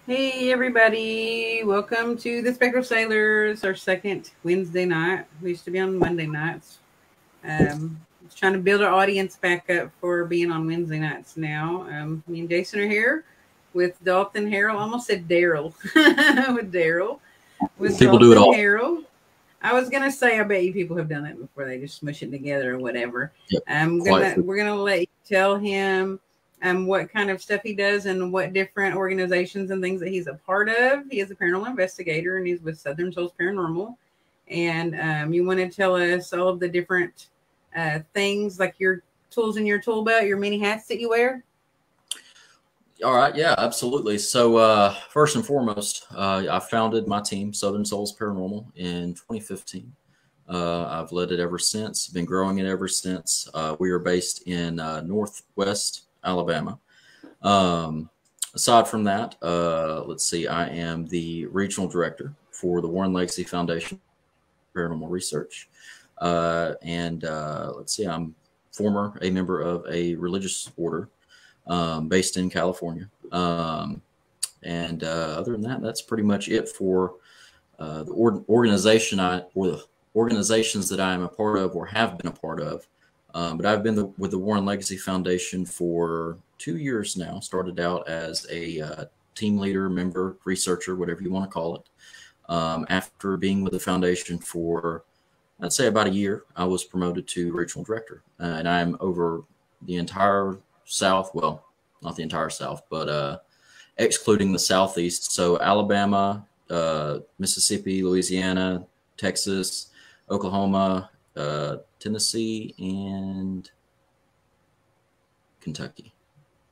Hey everybody, welcome to the Spectral Sailors, our second Wednesday night. We used to be on Monday nights. Just trying to build our audience back up for being on Wednesday nights now. Me and Jason are here with Dalton Harold. I almost said Daryl. With Daryl. With People do it Dalton all. Harold. I was gonna say I bet you people have done that before. They just smush it together or whatever. Yep. We're gonna let you tell him what kind of stuff he does and what different organizations and things that he's a part of. He is a paranormal investigator and he's with Southern Souls Paranormal. And you want to tell us all of the different things like your tools in your tool belt, your many hats that you wear? All right. Yeah, absolutely. So first and foremost, I founded my team, Southern Souls Paranormal, in 2015. I've led it ever since, been growing it ever since. We are based in Northwest Alabama. Aside from that, let's see, I am the regional director for the Warren Legacy Foundation Paranormal Research. Let's see, I'm a member of a religious order based in California. Other than that, that's pretty much it for the organizations that I am a part of or have been a part of. But I've been with the Warren Legacy Foundation for 2 years now. Started out as a team leader, member, researcher, whatever you want to call it. After being with the foundation for, I'd say, about a year, I was promoted to regional director. And I'm over the entire South. Well, not the entire South, but excluding the Southeast. So Alabama, Mississippi, Louisiana, Texas, Oklahoma, Tennessee, and Kentucky.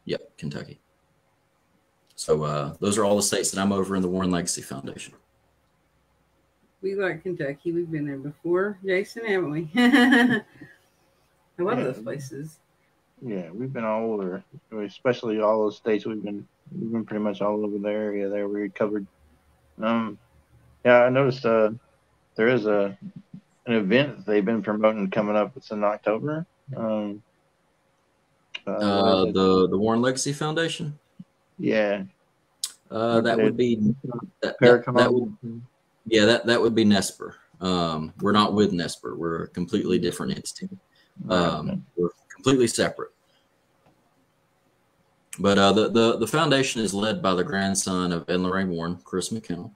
Yep, Kentucky. So those are all the states that I'm over in the Warren Legacy Foundation. We like Kentucky. We've been there before, Jason, haven't we? A lot of those places. Yeah, we've been all over, especially all those states. We've been pretty much all over the area there. We covered. Yeah, I noticed there is an event that they've been promoting coming up. It's in October. The Warren Legacy Foundation. Yeah. That would be that would, yeah, that would be Nesper. We're not with Nesper. We're a completely different entity. We're completely separate. But the foundation is led by the grandson of Ed and Lorraine Warren, Chris McKinnell.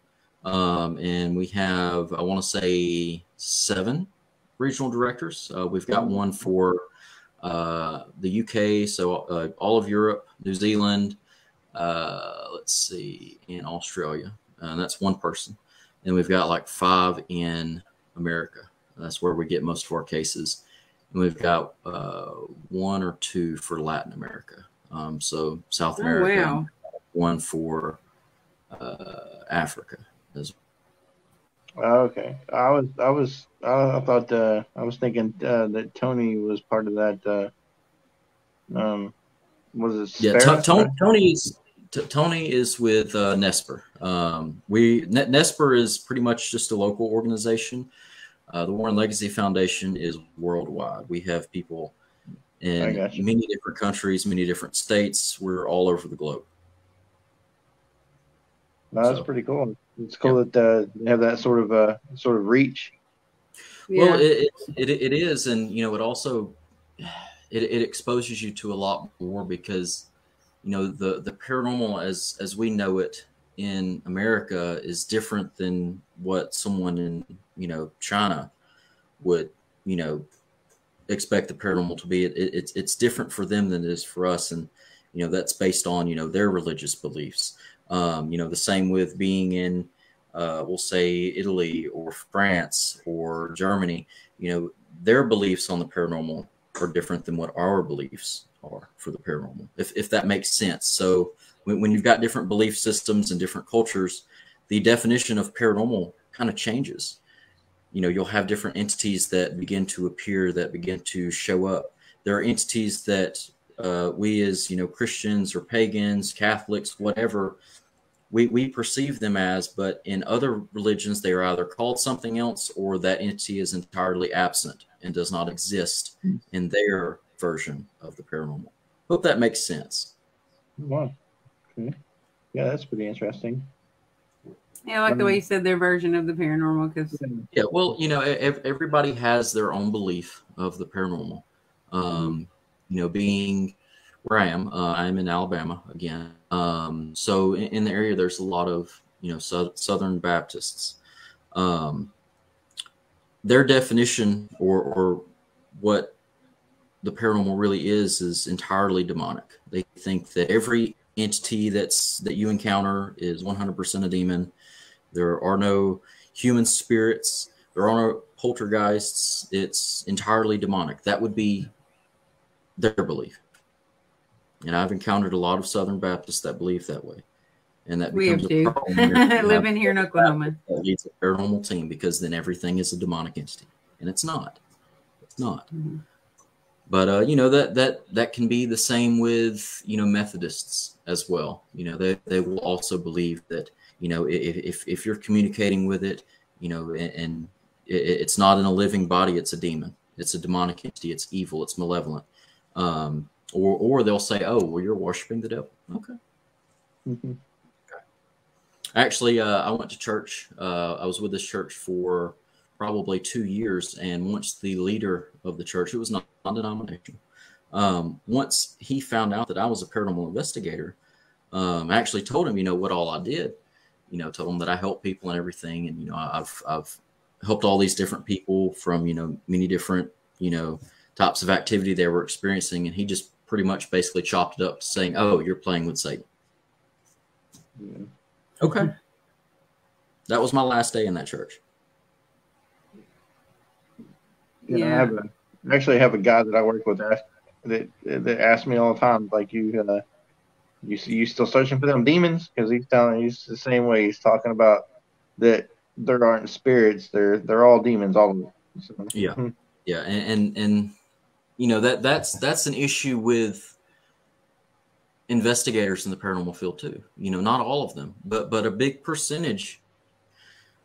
And we have, I want to say, 7 regional directors. We've got one for the UK, so all of Europe, New Zealand, let's see, in Australia. And that's one person. And we've got like 5 in America. That's where we get most of our cases. And we've got 1 or 2 for Latin America. So South America. Wow. 1 for Africa as well. Okay. I was thinking that Tony was part of that. Was it? Yeah, Tony is with Nesper. Nesper is pretty much just a local organization. The Warren Legacy Foundation is worldwide. We have people in many different countries, many different states. We're all over the globe. No, that's pretty cool. It's cool that they have that sort of reach. Yeah. Well, it is, and it also it exposes you to a lot more because the paranormal as we know it in America is different than what someone in China would expect the paranormal to be. It's different for them than it is for us, and that's based on their religious beliefs. The same with being in we'll say Italy or France or Germany. Their beliefs on the paranormal are different than what our beliefs are for the paranormal, if that makes sense. So when you've got different belief systems and different cultures, the definition of paranormal kind of changes. You'll have different entities that begin to appear, that begin to show up. There are entities that we as Christians or pagans, Catholics, whatever, we perceive them as, but in other religions they are either called something else or that entity is entirely absent and does not exist in their version of the paranormal. Hope that makes sense. Wow. Okay. Yeah, that's pretty interesting. Yeah, I like the way you said their version of the paranormal, because yeah, well, everybody has their own belief of the paranormal. Being where I am, I'm in Alabama again. So in the area, there's a lot of Southern Baptists. Their definition or what the paranormal really is entirely demonic. They think that every entity that you encounter is 100% a demon. There are no human spirits. There are no poltergeists. It's entirely demonic. That would be their belief. And I've encountered a lot of Southern Baptists that believe that way. And that becomes a problem. Living here in Oklahoma. That leads a paranormal team, because then everything is a demonic entity. And it's not. It's not. Mm-hmm. But that can be the same with Methodists as well. They will also believe that if you're communicating with it, and it's not in a living body, it's a demon, it's a demonic entity, it's evil, it's malevolent. Or they'll say, oh, well, you're worshiping the devil. Okay. Mm-hmm. Okay. Actually, I went to church. I was with this church for probably 2 years, and once the leader of the church, it was non-denominational, once he found out that I was a paranormal investigator, I actually told him, what all I did. Told him that I help people and everything, and I've helped all these different people from many different types of activity they were experiencing, and he just pretty much basically chopped it up to saying, "Oh, you're playing with Satan." Yeah. Okay, that was my last day in that church. Yeah. I actually have a guy that I work with that asks me all the time, like, you still searching for them demons? Because he's the same way. He's talking about that there aren't spirits. They're all demons, all of them. So. Yeah, yeah, and that's an issue with investigators in the paranormal field too. Not all of them, but a big percentage.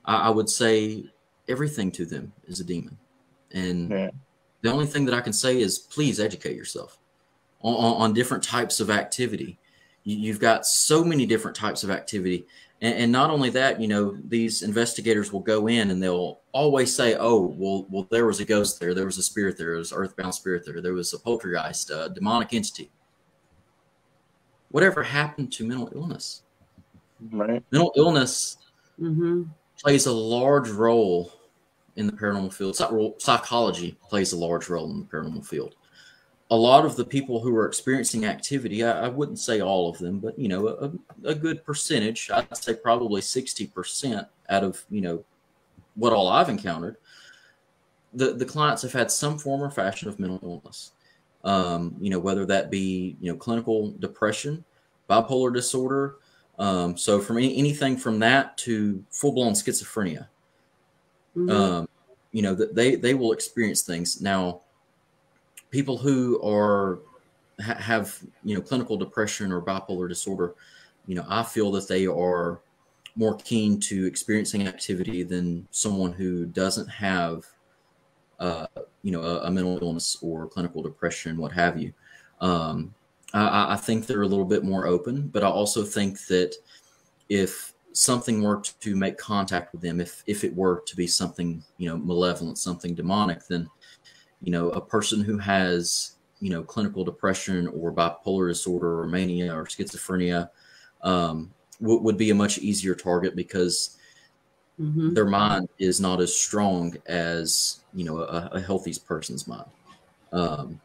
I would say everything to them is a demon. And the only thing that I can say is, please educate yourself on different types of activity. You've got so many different types of activity. And not only that, these investigators will go in and they'll always say, oh, well, there was a ghost there. There was a spirit there. There was an earthbound spirit there. There was a poltergeist, a demonic entity. Whatever happened to mental illness? Right. Mental illness plays a large role in the paranormal field. Psychology plays a large role in the paranormal field. A lot of the people who are experiencing activity, I wouldn't say all of them, but a good percentage, I'd say probably 60% out of what all I've encountered, the clients have had some form or fashion of mental illness. Whether that be clinical depression, bipolar disorder, so from anything from that to full-blown schizophrenia. That they will experience things. Now, people who have clinical depression or bipolar disorder, I feel that they are more keen to experiencing activity than someone who doesn't have a mental illness or clinical depression, what have you. I think they're a little bit more open, but I also think that if something were to make contact with them, if it were to be something malevolent, something demonic, then a person who has clinical depression or bipolar disorder or mania or schizophrenia would be a much easier target, because their mind is not as strong as a healthy person's mind. And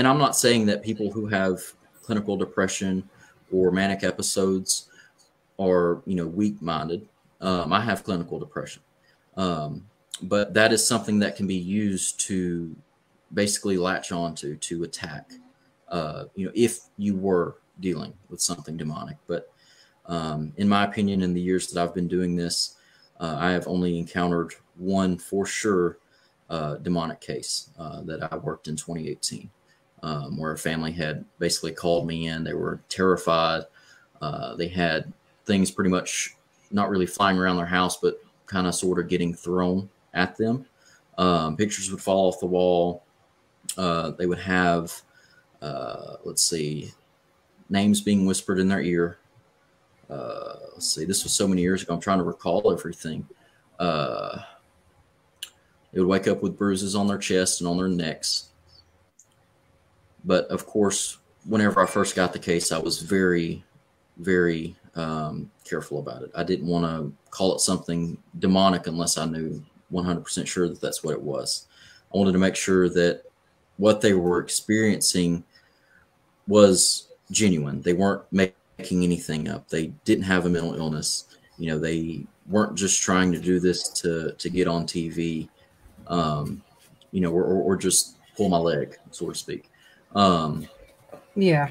I'm not saying that people who have clinical depression or manic episodes are weak-minded. I have clinical depression, but that is something that can be used to basically latch onto to attack. If you were dealing with something demonic. But in my opinion, in the years that I've been doing this, I have only encountered one for sure demonic case that I worked in 2018, where a family had basically called me in. They were terrified. They had things pretty much not really flying around their house, but kind of sort of getting thrown at them. Pictures would fall off the wall. They would have, names being whispered in their ear. let's see, this was so many years ago. I'm trying to recall everything. They would wake up with bruises on their chest and on their necks. But of course, whenever I first got the case, I was very, very careful about it. I didn't want to call it something demonic unless I knew 100% sure that that's what it was. I wanted to make sure that what they were experiencing was genuine. They weren't making anything up. They didn't have a mental illness. You know, they weren't just trying to do this to get on TV, you know, or just pull my leg, so to speak. Yeah.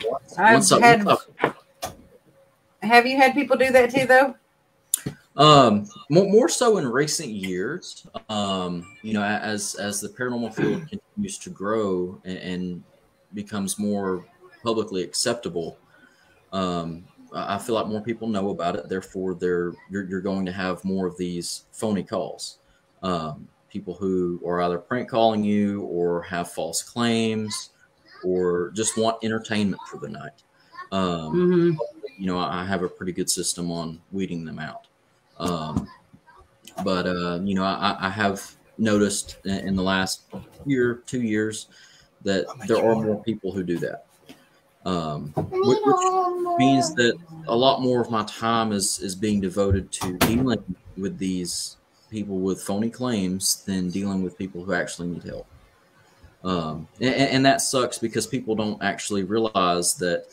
Have you had people do that too, though? More so in recent years. You know, as the paranormal field continues to grow and becomes more publicly acceptable, I feel like more people know about it. Therefore, you're going to have more of these phony calls. People who are either prank calling you or have false claims or just want entertainment for the night. You know, I have a pretty good system on weeding them out. But you know, I have noticed in the last year, 2 years, that there are more people who do that. Which means that a lot more of my time is being devoted to dealing with these people with phony claims than dealing with people who actually need help. And that sucks because people don't actually realize that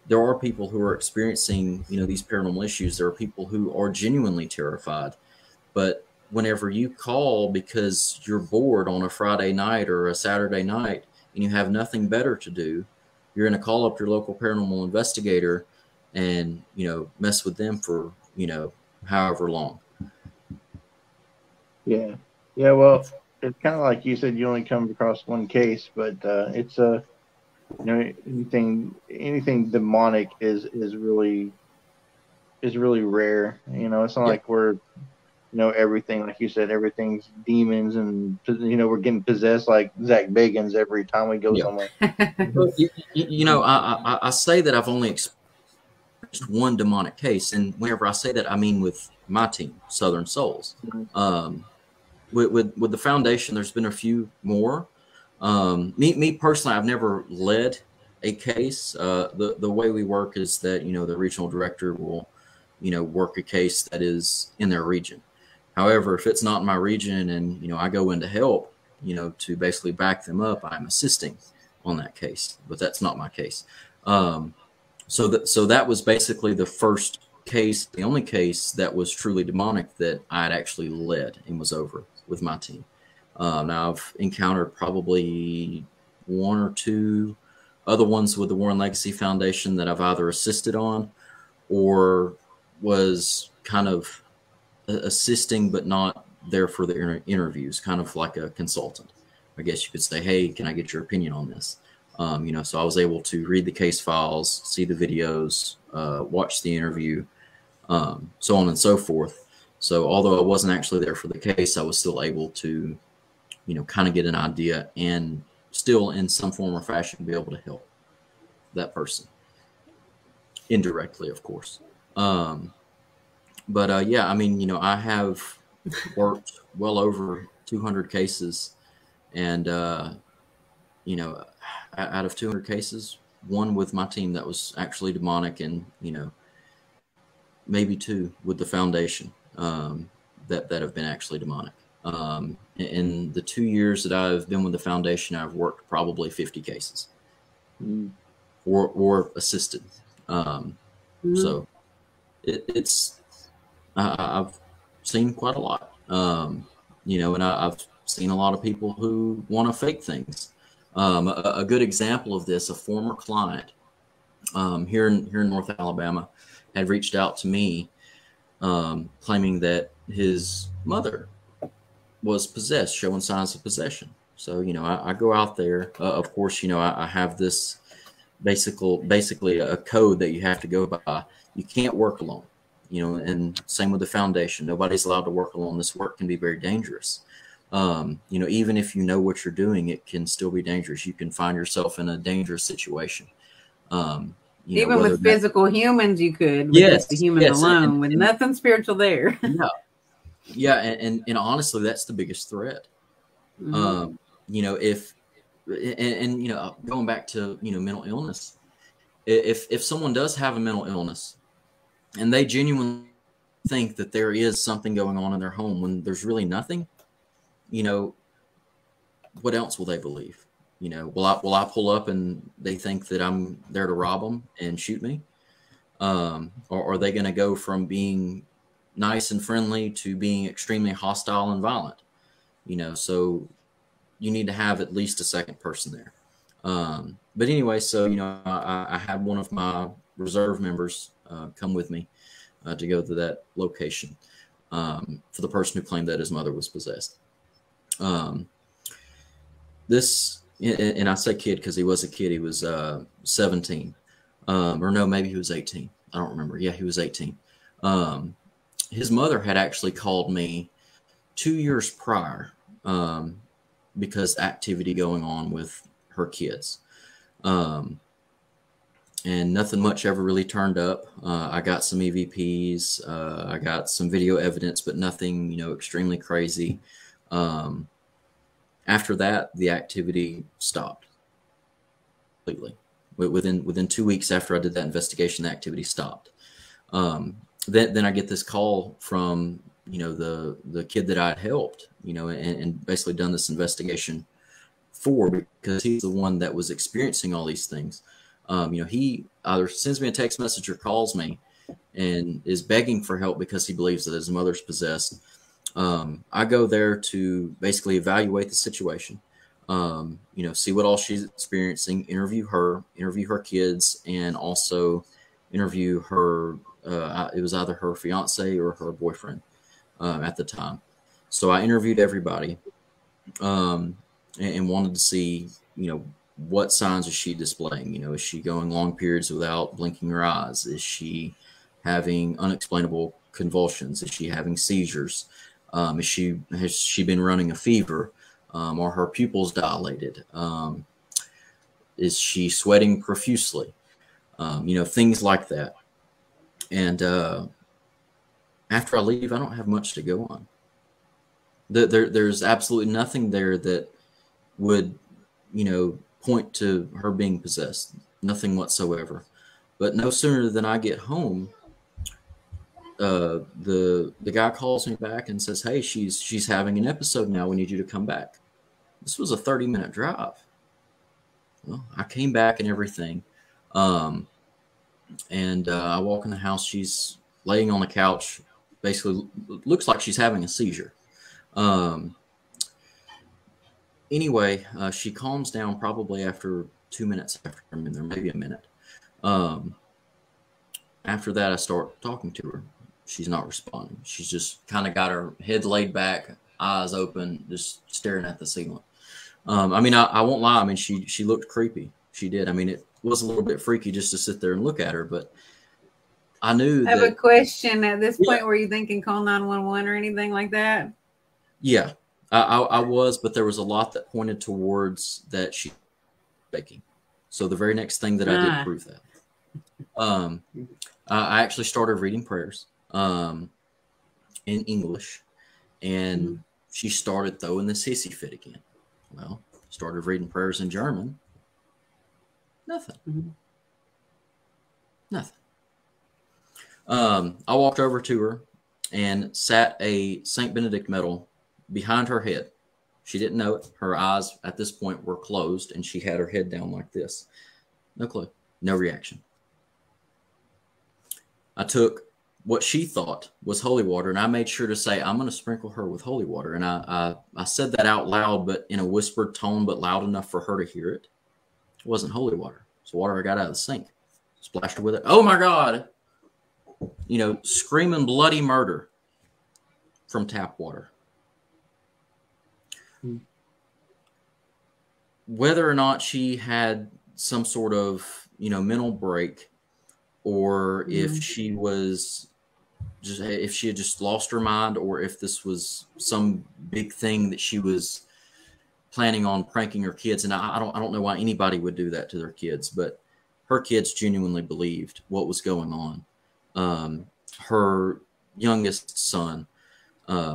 there are people who are experiencing, you know, these paranormal issues. There are people who are genuinely terrified. But whenever you call because you're bored on a Friday night or a Saturday night and you have nothing better to do, you're going to call up your local paranormal investigator and, you know, mess with them for, you know, however long. Yeah. Yeah. Well, it's kind of like you said, you only come across one case, but it's you know, anything demonic is really rare. You know, it's not like we're, you know, everything, like you said, everything's demons and, you know, we're getting possessed like Zach Bagans every time we go somewhere. You know, I say that I've only experienced one demonic case, and whenever I say that, I mean with my team, Southern Souls. With the foundation, there's been a few more. Me personally, I've never led a case. The way we work is that, you know, the regional director will, you know, work a case that is in their region. However, if it's not in my region and, you know, I go in to help, you know, to basically back them up, I'm assisting on that case, but that's not my case. So that was basically the first case, the only case that was truly demonic that I had actually led and was over with my team. Now I've encountered probably one or two other ones with the Warren Legacy Foundation that I've either assisted on or was kind of assisting, but not there for the interviews, kind of like a consultant. I guess you could say, hey, can I get your opinion on this? You know, so I was able to read the case files, see the videos, watch the interview, so on and so forth. So although I wasn't actually there for the case, I was still able to, you know, kind of get an idea and still in some form or fashion be able to help that person. Indirectly, of course. But yeah, I mean, you know, I have worked well over 200 cases, and you know, out of 200 cases, one with my team that was actually demonic, and, you know, maybe two with the foundation that have been actually demonic. In the 2 years that I've been with the foundation, I've worked probably 50 cases or assisted. So it's I've seen quite a lot, you know, and I've seen a lot of people who want to fake things. A good example of this, a former client here in North Alabama had reached out to me claiming that his mother was possessed, showing signs of possession. So, you know, I go out there. Of course, you know, I have this basically a code that you have to go by. You can't work alone, you know, and same with the foundation. Nobody's allowed to work alone. This work can be very dangerous. You know, even if you know what you're doing, it can still be dangerous. You can find yourself in a dangerous situation. You Even with physical humans, you could. With just the humans alone, with nothing spiritual there. Yeah, and honestly, that's the biggest threat. Mm-hmm. If going back to mental illness, if someone does have a mental illness and they genuinely think that there is something going on in their home when there's really nothing, what else will they believe? Will I pull up and they think that I'm there to rob them and shoot me? Or are they going to go from being nice and friendly to being extremely hostile and violent? So you need to have at least a second person there. But anyway, so I had one of my reserve members come with me to go to that location for the person who claimed that his mother was possessed. This, and I say kid because he was a kid. He was 17, or no, maybe he was 18. I don't remember. Yeah, he was 18. His mother had actually called me 2 years prior because activity going on with her kids. And nothing much ever really turned up. I got some EVPs. I got some video evidence, but nothing, extremely crazy. After that, the activity stopped completely. Within 2 weeks after I did that investigation, the activity stopped. Then I get this call from the kid that I had helped, and basically done this investigation for, because he's the one that was experiencing all these things. He either sends me a text message or calls me and is begging for help because he believes that his mother's possessed. I go there to basically evaluate the situation, see what all she's experiencing, interview her kids, and also interview her. It was either her fiance or her boyfriend at the time. So I interviewed everybody and wanted to see, what signs is she displaying? Is she going long periods without blinking her eyes? Is she having unexplainable convulsions? Is she having seizures? Has she been running a fever? Are her pupils dilated? Is she sweating profusely? Things like that. And after I leave, I don't have much to go on. There's absolutely nothing there that would, point to her being possessed. Nothing whatsoever. But no sooner than I get home, the guy calls me back and says, "Hey, she's having an episode now. We need you to come back." This was a 30-minute drive. Well, I came back and everything. I walk in the house. She's laying on the couch. Basically, looks like she's having a seizure. Anyway, she calms down probably after 2 minutes after I'm in there, maybe a minute. After that, I start talking to her. She's not responding. She's just kind of got her head laid back, eyes open, just staring at the ceiling. I won't lie. I mean, she looked creepy. She did. I mean, it was a little bit freaky just to sit there and look at her, but I knew I have a question at this point. Were you thinking call 911 or anything like that? Yeah, I was, but there was a lot that pointed towards that she was faking. So the very next thing that I did prove that. I actually started reading prayers in English, and she started throwing the sissy fit again. Well, started reading prayers in German. Nothing. Mm-hmm. Nothing. I walked over to her and sat a St. Benedict medal behind her head. She didn't know it. Her eyes at this point were closed, and she had her head down like this. No clue. No reaction. I took what she thought was holy water, and I made sure to say, I'm going to sprinkle her with holy water. And I said that out loud, but in a whispered tone, but loud enough for her to hear it. It wasn't holy water. It's water I got out of the sink. Splashed her with it. Oh, my God. Screaming bloody murder from tap water. Whether or not she had some sort of, mental break, or if she was if she had just lost her mind, or if this was some big thing that she was planning on pranking her kids. And I don't know why anybody would do that to their kids, but her kids genuinely believed what was going on. Her youngest son,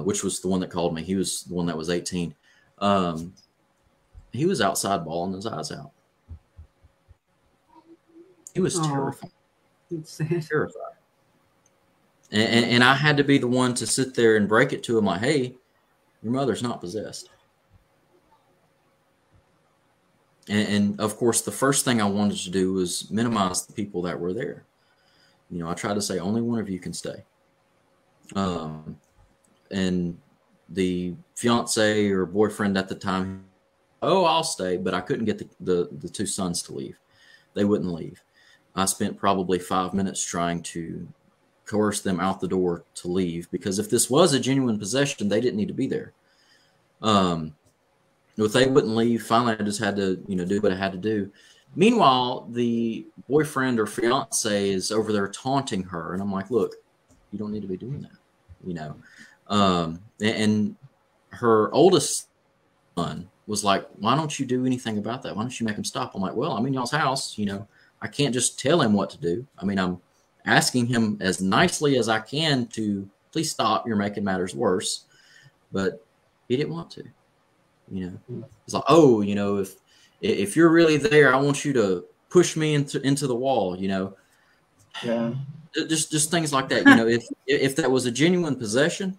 which was the one that called me, he was the one that was 18. He was outside bawling his eyes out. He was terrified. Terrified. And I had to be the one to sit there and break it to him like, hey, your mother's not possessed. And of course, the first thing I wanted to do was minimize the people that were there. You know, I tried to say only one of you can stay. And the fiance or boyfriend at the time, oh, I'll stay, but I couldn't get the two sons to leave. They wouldn't leave. I spent probably 5 minutes trying to coerce them out the door to leave, because if this was a genuine possession, they didn't need to be there. If they wouldn't leave, finally I just had to, do what I had to do. Meanwhile, the boyfriend or fiance is over there taunting her, and I'm like, look, you don't need to be doing that, and her oldest son was like, why don't you do anything about that? Why don't you make him stop? I'm like, well, I'm in y'all's house, I can't just tell him what to do. I mean, I'm asking him as nicely as I can to please stop. You're making matters worse. But he didn't want to. It's like, oh, if you're really there, I want you to push me into the wall. Yeah. Just things like that. If that was a genuine possession,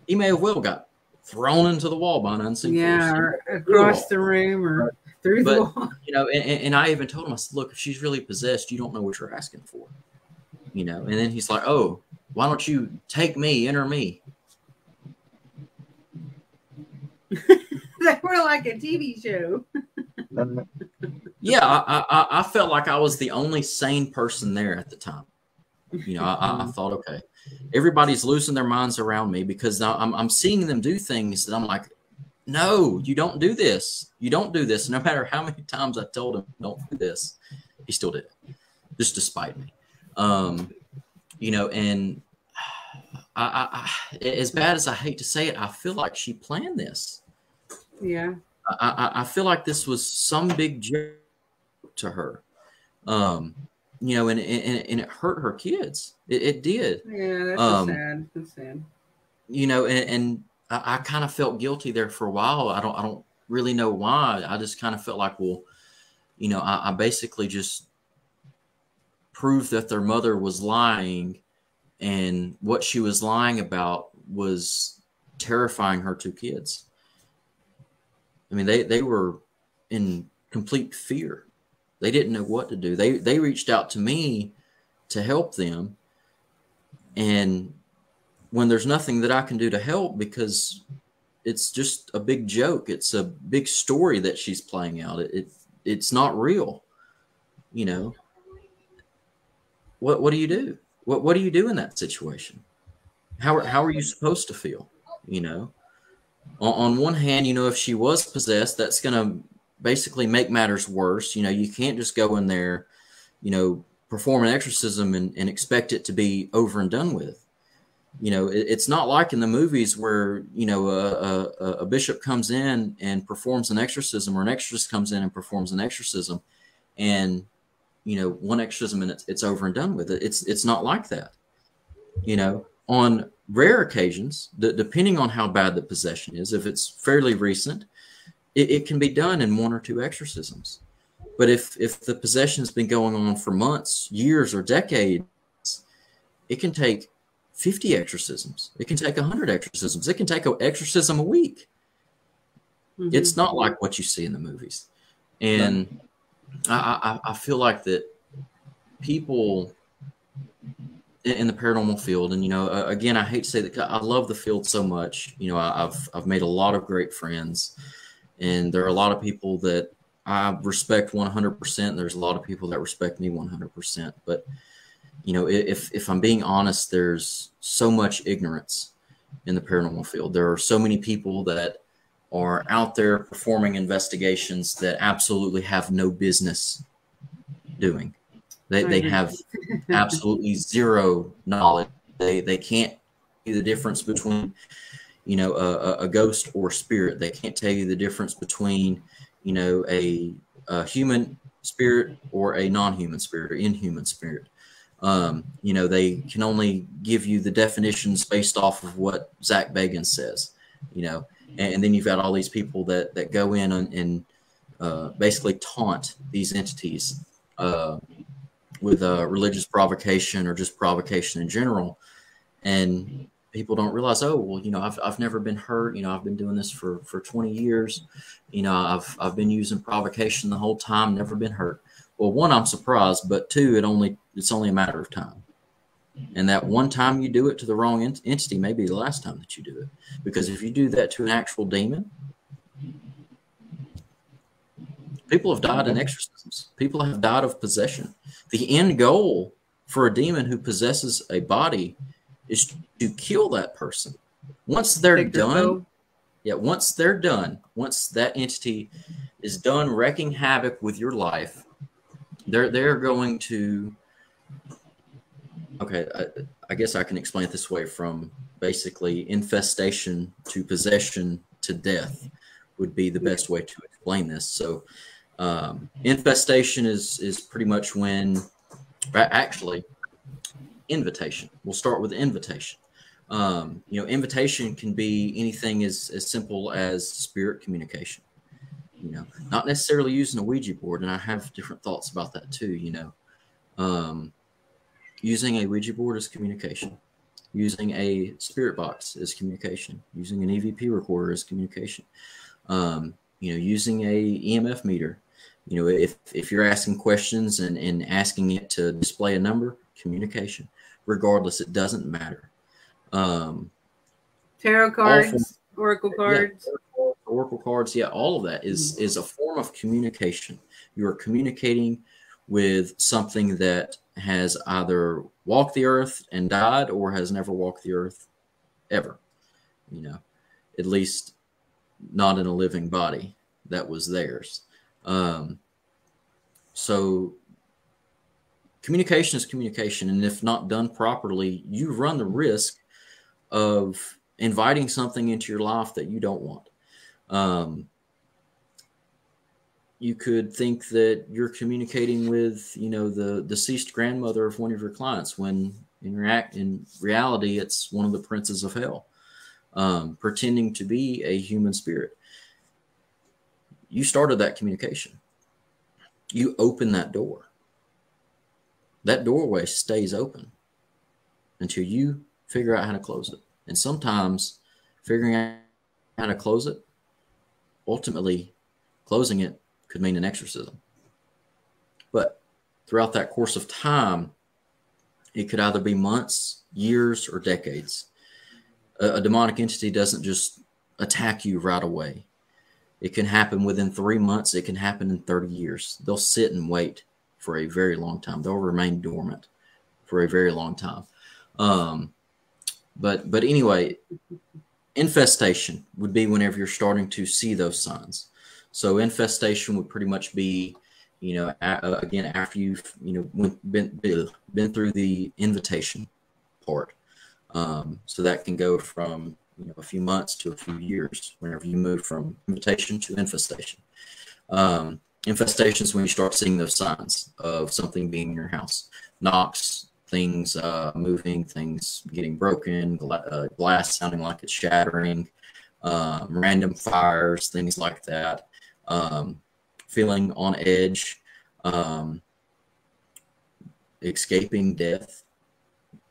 he may have well got thrown into the wall by an unseen force. Yeah, or across the room or through the wall. And I even told him, I said, look, if she's really possessed, you don't know what you're asking for. And then he's like, oh, why don't you take me, enter me? They were like a TV show. Yeah, I felt like I was the only sane person there at the time. I thought, okay, everybody's losing their minds around me because I'm seeing them do things that I'm like, no, you don't do this. You don't do this. No matter how many times I told him, don't do this, he still did it, just despite me. And I as bad as I hate to say it, I feel like she planned this. Yeah. I feel like this was some big joke to her. And it hurt her kids. It did. Yeah, that's sad. That's sad. And I kind of felt guilty there for a while. I don't really know why. I just kind of felt like, well, I basically just proved that their mother was lying, and what she was lying about was terrifying her two kids. I mean, they were in complete fear. They didn't know what to do. They reached out to me to help them. And when there's nothing that I can do to help, because it's just a big joke, it's a big story that she's playing out. It's not real. What do you do? What do you do in that situation? How are you supposed to feel? On one hand, if she was possessed, that's going to basically make matters worse. You can't just go in there, perform an exorcism and expect it to be over and done with. It's not like in the movies where, a bishop comes in and performs an exorcism, or an exorcist comes in and performs an exorcism, and, one exorcism and it's over and done with it. It's not like that. On rare occasions, depending on how bad the possession is, if it's fairly recent, it can be done in 1 or 2 exorcisms. But if the possession has been going on for months, years, or decades, it can take 50 exorcisms. It can take 100 exorcisms. It can take an exorcism a week. Mm-hmm. It's not like what you see in the movies. And I feel like that people in the paranormal field, and again, I hate to say that, I love the field so much. I've made a lot of great friends, and there are a lot of people that I respect 100%. There's a lot of people that respect me 100%. But if I'm being honest, there's so much ignorance in the paranormal field. There are so many people that are out there performing investigations that absolutely have no business doing. They have absolutely zero knowledge. They can't see the difference between, a ghost or spirit. They can't tell you the difference between, a a human spirit or a non-human spirit or inhuman spirit. They can only give you the definitions based off of what Zach Bagans says, and then you've got all these people that go in and basically taunt these entities with religious provocation or just provocation in general. And people don't realize, oh, well, I've never been hurt. I've been doing this for 20 years. I've been using provocation the whole time, never been hurt. Well, one, I'm surprised, but two, it's only a matter of time. And that one time you do it to the wrong entity may be the last time that you do it. Because if you do that to an actual demon, people have died in exorcisms. People have died of possession. The end goal for a demon who possesses a body is to kill that person. Once they're done, once that entity is done wreaking havoc with your life, they're going to. Okay, I guess I can explain it this way: from basically infestation to possession to death would be the best way to explain this. So, infestation is pretty much when, actually, invitation. We'll start with invitation. Invitation can be anything as simple as spirit communication. Not necessarily using a Ouija board, and I have different thoughts about that too. Using a Ouija board is communication. Using a spirit box is communication. Using an EVP recorder is communication. Using a EMF meter. If you're asking questions and asking it to display a number, communication. Regardless, it doesn't matter. Tarot cards, oracle cards. Yeah, oracle cards, all of that is a form of communication. You are communicating with something that has either walked the earth and died or has never walked the earth ever. At least not in a living body that was theirs. So communication is communication, and if not done properly, you run the risk of inviting something into your life that you don't want. You could think that you're communicating with, the deceased grandmother of one of your clients, when in reality, it's one of the princes of hell, pretending to be a human spirit. You started that communication. You open that door. That doorway stays open until you figure out how to close it. And sometimes figuring out how to close it, ultimately closing it, could mean an exorcism. But throughout that course of time, it could either be months, years, or decades. A demonic entity doesn't just attack you right away. It can happen within 3 months. It can happen in 30 years. They'll sit and wait for a very long time. They'll remain dormant for a very long time. But anyway, infestation would be whenever you're starting to see those signs. So infestation would pretty much be, again, after you've, been through the invitation part. So that can go from, a few months to a few years whenever you move from invitation to infestation. Infestation is when you start seeing those signs of something being in your house. Knocks, things moving, things getting broken, glass sounding like it's shattering, random fires, things like that. Feeling on edge, escaping death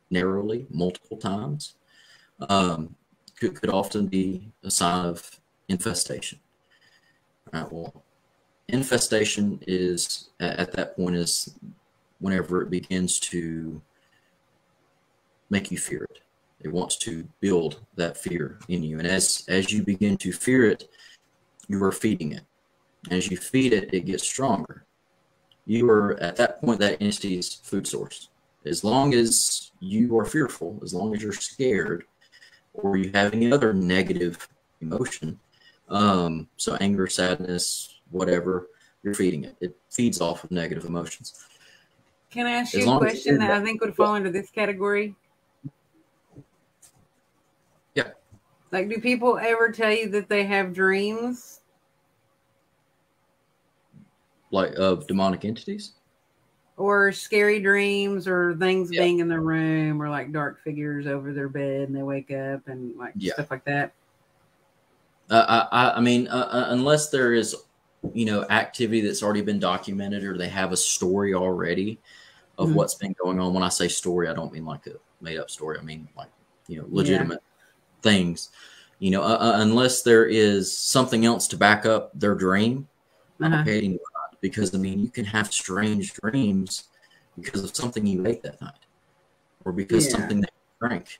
narrowly multiple times, could often be a sign of infestation. All right, well, infestation is at that point is whenever it begins to make you fear it. It wants to build that fear in you, and as you begin to fear it, you are feeding it. As you feed it, it gets stronger. You are, at that point, that entity's food source. As long as you are fearful, as long as you're scared, or you have any other negative emotion, so anger, sadness, whatever, you're feeding it. It feeds off of negative emotions. Can I ask you a question that I think would fall into this category? Yeah. Like, do people ever tell you that they have dreams? like of demonic entities, or scary dreams, or things being in their room, or like dark figures over their bed and they wake up and like stuff like that. I mean, unless there is, activity that's already been documented, or they have a story already of what's been going on. When I say story, I don't mean like a made up story. I mean like, legitimate things, unless there is something else to back up their dream. Okay. Because I mean, you can have strange dreams because of something you ate that night, or because something that you drank,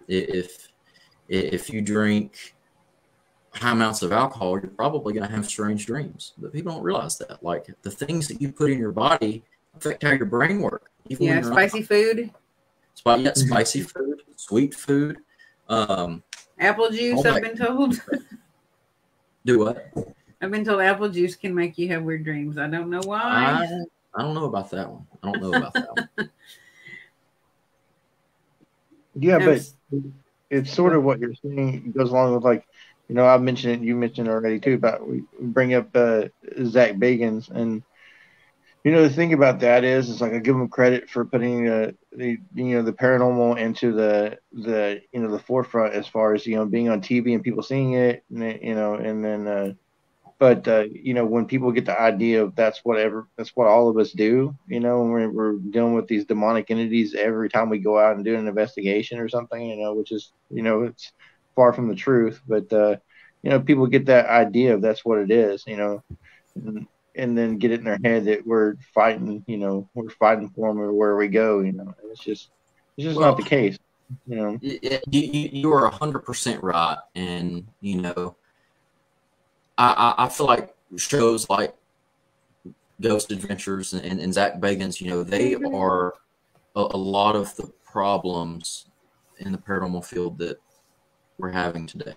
if you drink high amounts of alcohol, you're probably going to have strange dreams. But people don't realize that. Like, the things that you put in your body affect how your brain works. Spicy food. Spicy food, sweet food. Apple juice, I've been told. Do what? I've been told apple juice can make you have weird dreams. I don't know why. I don't know about that one. Yeah, but it's sort of what you're saying. It goes along with, like, I've mentioned it, you mentioned it already too, about we bring up Zach Bagans, and the thing about that is like, I give him credit for putting the paranormal into the forefront, as far as being on TV and people seeing it, and then but when people get the idea of that's what all of us do, when we're dealing with these demonic entities every time we go out and do an investigation or something, which is it's far from the truth, but people get that idea of that's what it is, and then get it in their head that we're fighting for them where we go, it's just not the case, You are 100% right, and I feel like shows like Ghost Adventures and Zach Bagans, they are a lot of the problems in the paranormal field that we're having today.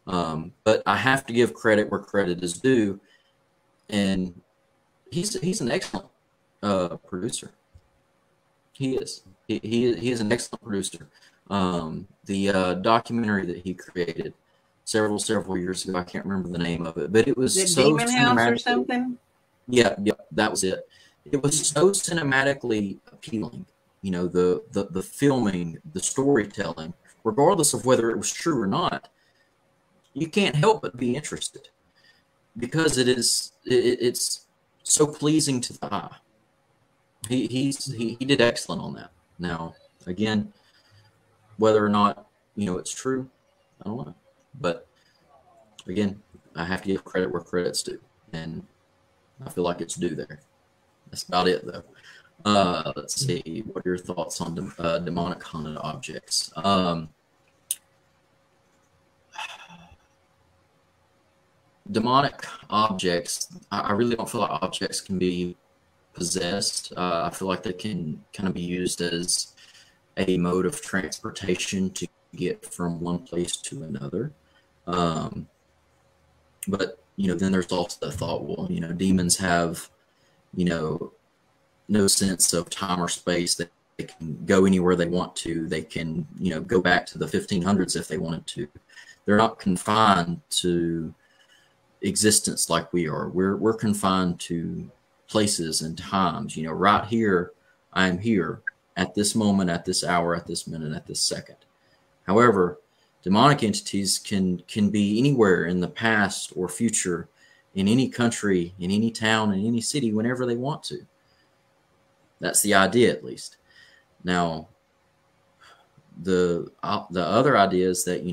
But I have to give credit where credit is due, and he's an excellent producer. He is. He is an excellent producer. The documentary that he created several years ago, I can't remember the name of it, but it was so Demon House or something. Yeah, that was it. It was so cinematically appealing. The filming, the storytelling, regardless of whether it was true or not, you can't help but be interested, because it's so pleasing to the eye. He did excellent on that. Now, again, whether or not it's true, I don't know. But again, I have to give credit where credit's due, and I feel like it's due there. That's about it, though. Let's see. What are your thoughts on demonic haunted objects? Demonic objects, I really don't feel like objects can be possessed. I feel like they can kind of be used as a mode of transportation to get from one place to another. But then there's also the thought, well, demons have no sense of time or space. They can go anywhere they want to. They can go back to the 1500s if they wanted to. They're not confined to existence like we are. We're confined to places and times. Right here, I am here at this moment, at this hour, at this minute, at this second. However, demonic entities can be anywhere in the past or future, in any country, in any town, in any city, whenever they want to. That's the idea, at least. Now, the other idea is that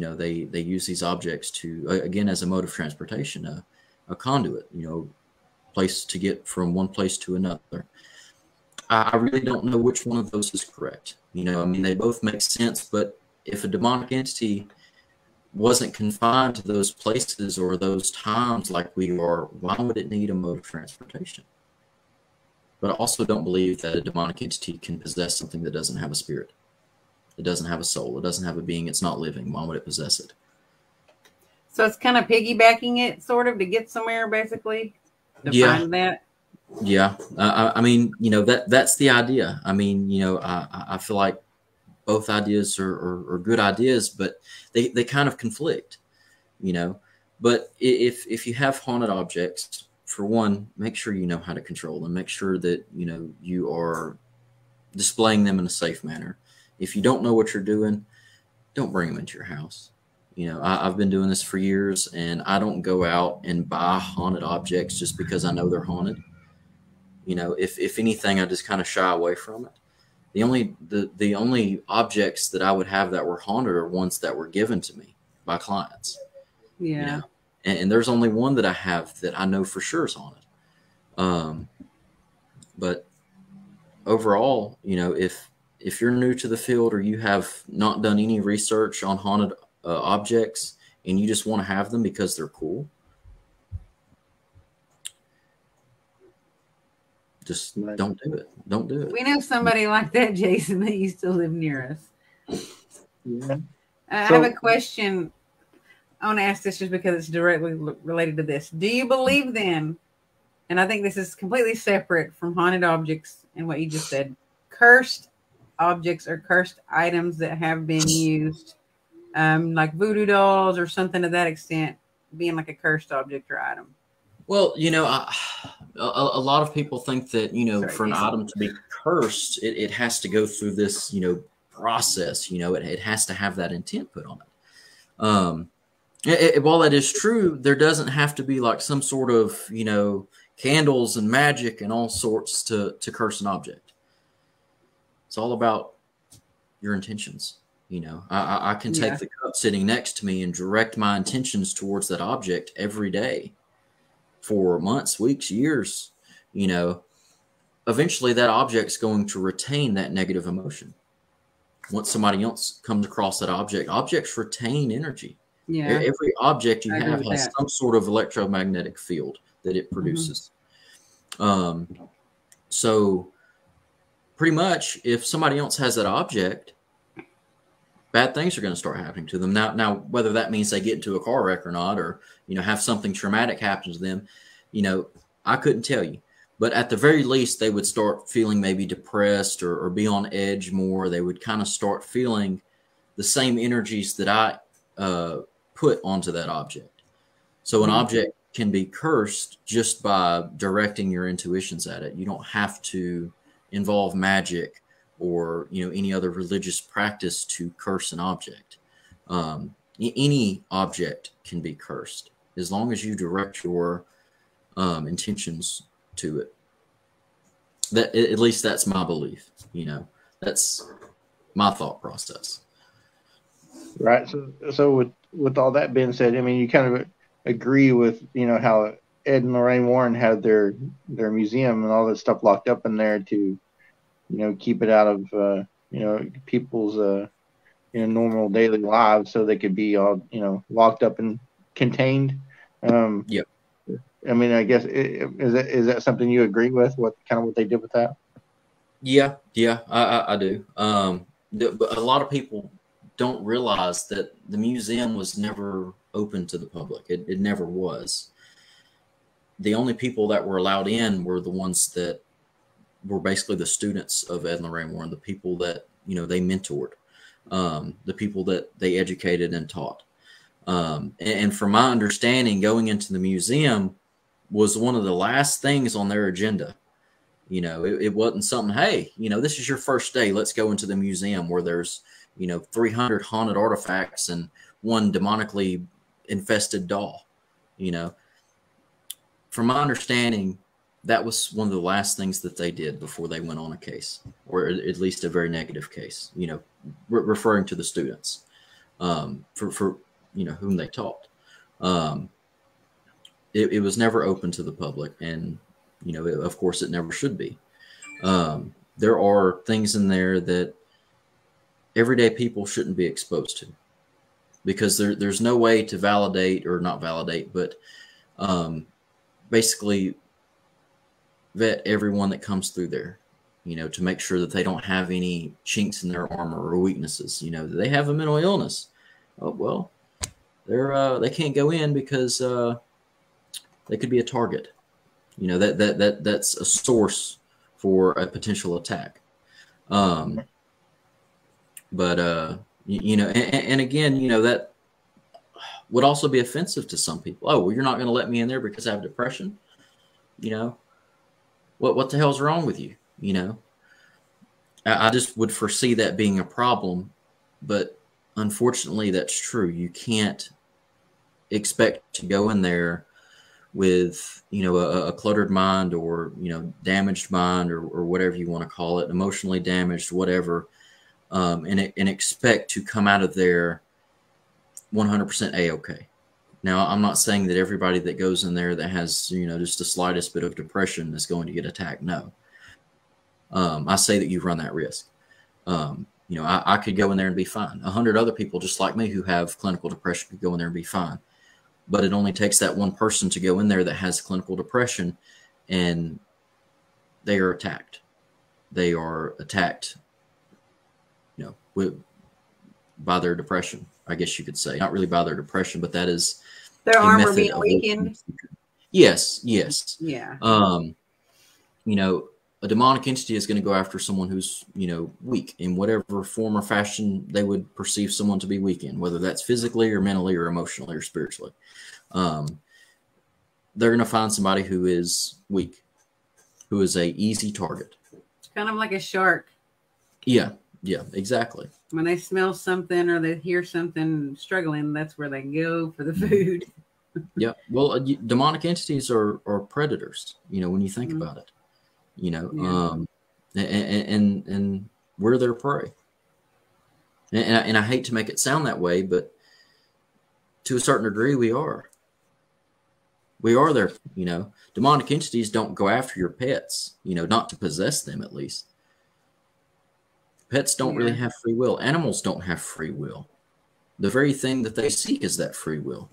they use these objects to, again, as a mode of transportation, a conduit, place to get from one place to another. I really don't know which one of those is correct. They both make sense, but if a demonic entity wasn't confined to those places or those times like we are, why would it need a mode of transportation? But I also don't believe that a demonic entity can possess something that doesn't have a spirit. It doesn't have a soul. It doesn't have a being. It's not living. Why would it possess it? So it's kind of piggybacking it, sort of, to get somewhere, basically, to find that. Yeah. That's the idea. I feel like both ideas are good ideas, but they kind of conflict, But if you have haunted objects, for one, make sure you know how to control them. Make sure that, you are displaying them in a safe manner. If you don't know what you're doing, don't bring them into your house. I've been doing this for years, and I don't go out and buy haunted objects just because I know they're haunted. If anything, I just kind of shy away from it. The only objects that I would have that were haunted are ones that were given to me by clients. Yeah. And there's only one that I have that I know for sure is haunted. But overall, if you're new to the field or you have not done any research on haunted objects and you just want to have them because they're cool, just don't do it. Don't do it. We know somebody like that, Jason, that used to live near us. Yeah. I have a question. I want to ask this just because it's directly related to this. Do you believe then, and I think this is completely separate from haunted objects and what you just said, cursed objects or cursed items that have been used, like voodoo dolls or something to that extent, being like a cursed object or item? Well, a lot of people think that, for an item to be cursed, it has to go through this, process. It has to have that intent put on it. While that is true, there doesn't have to be like some sort of, candles and magic and all sorts to curse an object. It's all about your intentions. I can take the cup sitting next to me and direct my intentions towards that object every day for months, weeks, years. Eventually that object's going to retain that negative emotion. Once somebody else comes across that objects retain energy. Yeah. Every object you have has some sort of electromagnetic field that it produces. So pretty much if somebody else has that object, bad things are going to start happening to them. Now, whether that means they get into a car wreck or not, or, have something traumatic happen to them, I couldn't tell you. But at the very least, they would start feeling maybe depressed or be on edge more. They would kind of start feeling the same energies that I put onto that object. So an object can be cursed just by directing your intuitions at it. You don't have to involve magic or any other religious practice to curse an object. Any object can be cursed as long as you direct your intentions to it. That at least that's my belief. That's my thought process. Right. So with all that being said, I mean, you kind of agree with how Ed and Lorraine Warren had their museum and all that stuff locked up in there to keep it out of people's normal daily lives, so they could be all locked up and contained. Yep. I mean, I guess is that something you agree with? What they did with that? Yeah, I do. But a lot of people don't realize that the museum was never open to the public. It never was. The only people that were allowed in were the ones that were basically the students of Ed and Lorraine Warren, the people that they mentored, the people that they educated and taught. And from my understanding, going into the museum was one of the last things on their agenda. It wasn't something, hey, this is your first day, let's go into the museum where there's 300 haunted artifacts and one demonically infested doll. From my understanding, that was one of the last things that they did before they went on a case, or at least a very negative case, referring to the students, for whom they taught. It was never open to the public, and of course it never should be. There are things in there that everyday people shouldn't be exposed to, because there's no way to validate, or not validate, but basically vet everyone that comes through there, to make sure that they don't have any chinks in their armor or weaknesses. That they have a mental illness. Oh, well, they can't go in because they could be a target. That's a source for a potential attack. And again, that would also be offensive to some people. Oh, well, you're not going to let me in there because I have depression. you know, what the hell's wrong with you? You know, I just would foresee that being a problem, but unfortunately, that's true. You can't expect to go in there with, you know, a cluttered mind, or, you know, damaged mind, or whatever you want to call it, emotionally damaged, whatever, and expect to come out of there 100% a-okay. Now, I'm not saying that everybody that goes in there that has, you know, just the slightest bit of depression is going to get attacked. No. I say that you run that risk. You know, I could go in there and be fine. 100 other people just like me who have clinical depression could go in there and be fine. But it only takes that one person to go in there that has clinical depression, and they are attacked. They are attacked, you know, by their depression, I guess you could say. Not really by their depression, but that is their armor being weakened. Yes, yes. Yeah. You know, a demonic entity is going to go after someone who's, you know, weak in whatever form or fashion they would perceive someone to be weak in, whether that's physically or mentally or emotionally or spiritually. They're going to find somebody who is weak, who is a easy target. It's kind of like a shark. Yeah, yeah, exactly. When they smell something or they hear something struggling, that's where they go for the food. Yeah. Well, demonic entities are predators, you know, when you think about it, you know, and we're their prey. And I hate to make it sound that way, but to a certain degree, we are. We are their, you know, demonic entities don't go after your pets, you know, not to possess them, at least. Pets don't really have free will. Animals don't have free will. The very thing that they seek is that free will.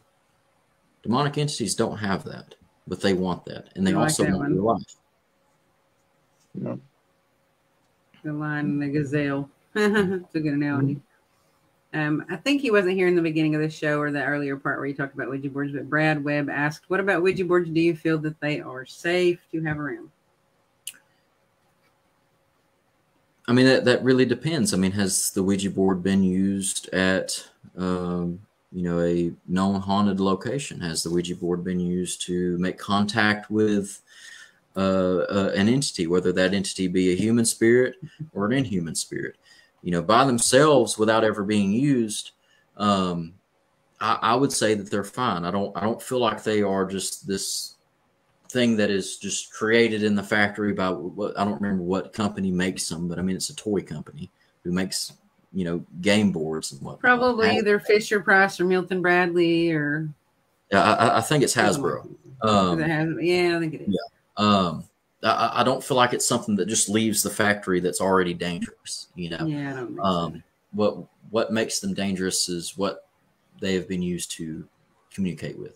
Demonic entities don't have that, but they want that. And they also want your life. No. The lion and the gazelle. It's a good analogy. I think he wasn't here in the beginning of the show or the earlier part where he talked about Ouija boards, but Brad Webb asked, what about Ouija boards? Do you feel that they are safe to have around? I mean, that really depends. I mean, has the Ouija board been used at, you know, a known haunted location? Has the Ouija board been used to make contact with an entity, whether that entity be a human spirit or an inhuman spirit? You know, by themselves, without ever being used, I would say that they're fine. I don't feel like they are just this thing that is just created in the factory by what, I don't remember what company makes them, but I mean, it's a toy company who makes, you know, game boards and whatnot. Probably either Fisher Price or Milton Bradley or. I think it's Hasbro. Yeah, I think it is. Yeah. I don't feel like it's something that just leaves the factory that's already dangerous, you know. Yeah, I don't think so. What makes them dangerous is what they have been used to communicate with.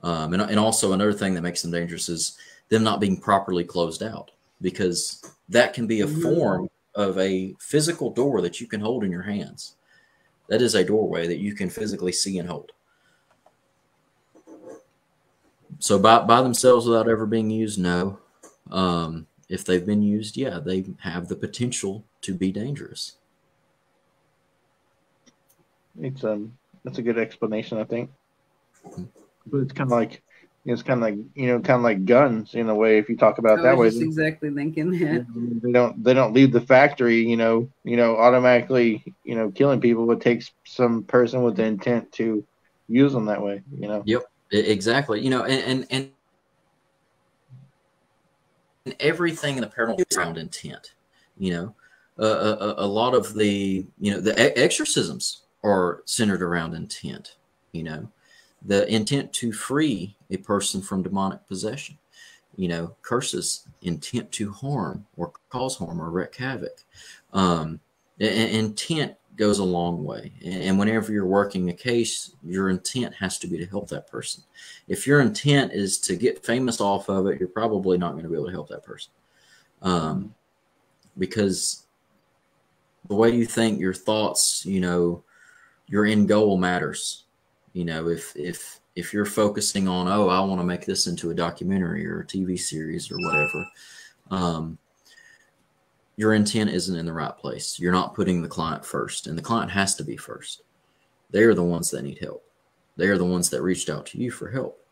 And also another thing that makes them dangerous is them not being properly closed out, because that can be a form of a physical door that you can hold in your hands. That is a doorway that you can physically see and hold. So by themselves, without ever being used, no. If they've been used, yeah, they have the potential to be dangerous. It's that's a good explanation, I think. But it's kind of like, you know, kind of like guns in a way. If you talk about it that way, just exactly thinking that they don't leave the factory, you know, automatically, you know, killing people. It takes some person with the intent to use them that way, you know. Yep, exactly. You know, and everything in the paranormal is around intent. You know, a lot of the, you know, the exorcisms are centered around intent. You know, the intent to free a person from demonic possession. You know, curses, intent to harm or cause harm or wreak havoc. Intent goes a long way. And whenever you're working a case, your intent has to be to help that person. If your intent is to get famous off of it, you're probably not going to be able to help that person. Because the way you think, your thoughts, you know, your end goal matters. You know, if you're focusing on, oh, I want to make this into a documentary or a TV series or whatever, your intent isn't in the right place. You're not putting the client first, and the client has to be first. They are the ones that need help. They are the ones that reached out to you for help.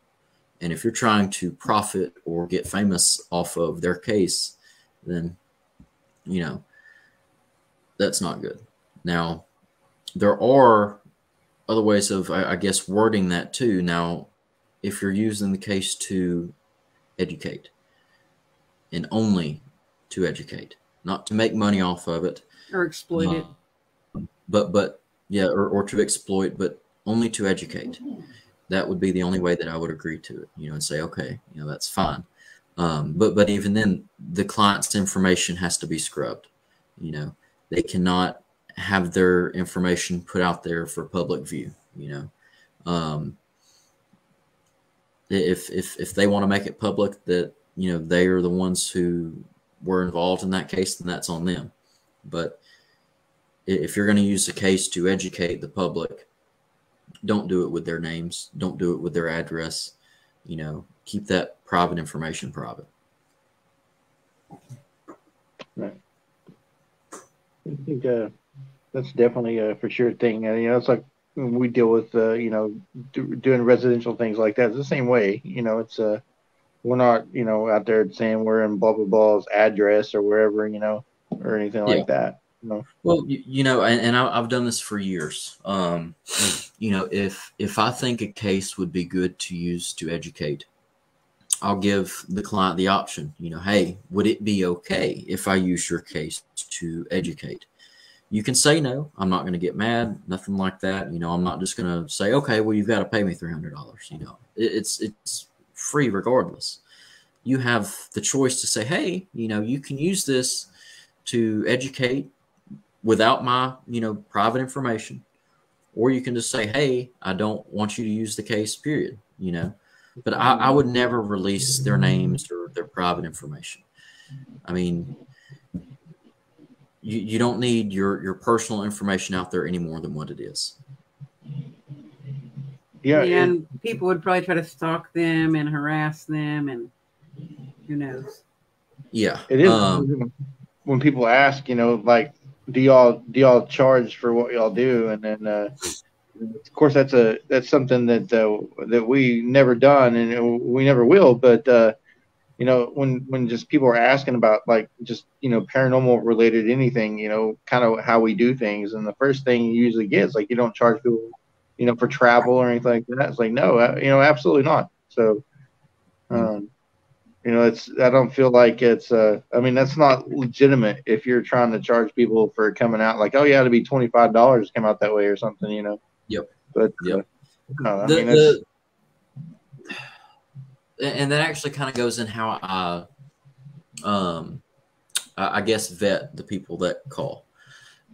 And if you're trying to profit or get famous off of their case, then, you know, that's not good. Now, there are other ways of, I guess, wording that too. Now, if you're using the case to educate and only to educate, not to make money off of it or exploit it, but yeah, or to exploit, but only to educate. That would be the only way that I would agree to it, you know, and say, okay, you know, that's fine. But even then, the client's information has to be scrubbed. You know, they cannot have their information put out there for public view. You know, if they want to make it public that, you know, they are the ones who were involved in that case, then that's on them. But if you're going to use the case to educate the public, don't do it with their names. Don't do it with their address. You know, keep that private information private. Right. I think that's definitely a for sure thing. And, you know, it's like when we deal with, you know, doing residential things like that. It's the same way. You know, it's we're not, you know, out there saying we're in blah blah blah's address or wherever, you know, or anything like that. You know? Well, you know, and I've done this for years. You know, if I think a case would be good to use to educate, I'll give the client the option. You know, hey, would it be okay if I use your case to educate? You can say no. I'm not going to get mad. Nothing like that. You know, I'm not just going to say, okay, well, you've got to pay me $300. You know, it's free regardless. You have the choice to say, hey, you know, you can use this to educate without my, you know, private information, or you can just say, hey, I don't want you to use the case, period. You know, but I would never release their names or their private information. I mean, you don't need your personal information out there any more than what it is. Yeah, and people would probably try to stalk them and harass them, and who knows. Yeah, it is. When people ask, you know, like, do y'all charge for what y'all do? And then, of course, that's something that we never done and we never will. But you know, when just people are asking about, like, just, you know, paranormal related anything, you know, kind of how we do things, and the first thing you usually get is like, you don't charge people, you know, for travel or anything like that. It's like, no, you know, absolutely not. So, you know, I don't feel like it's, I mean, that's not legitimate if you're trying to charge people for coming out, like, oh yeah, it'd be $25 to come out that way or something, you know? Yep. But, yep. No, I mean, and that actually kind of goes in how I guess vet the people that call.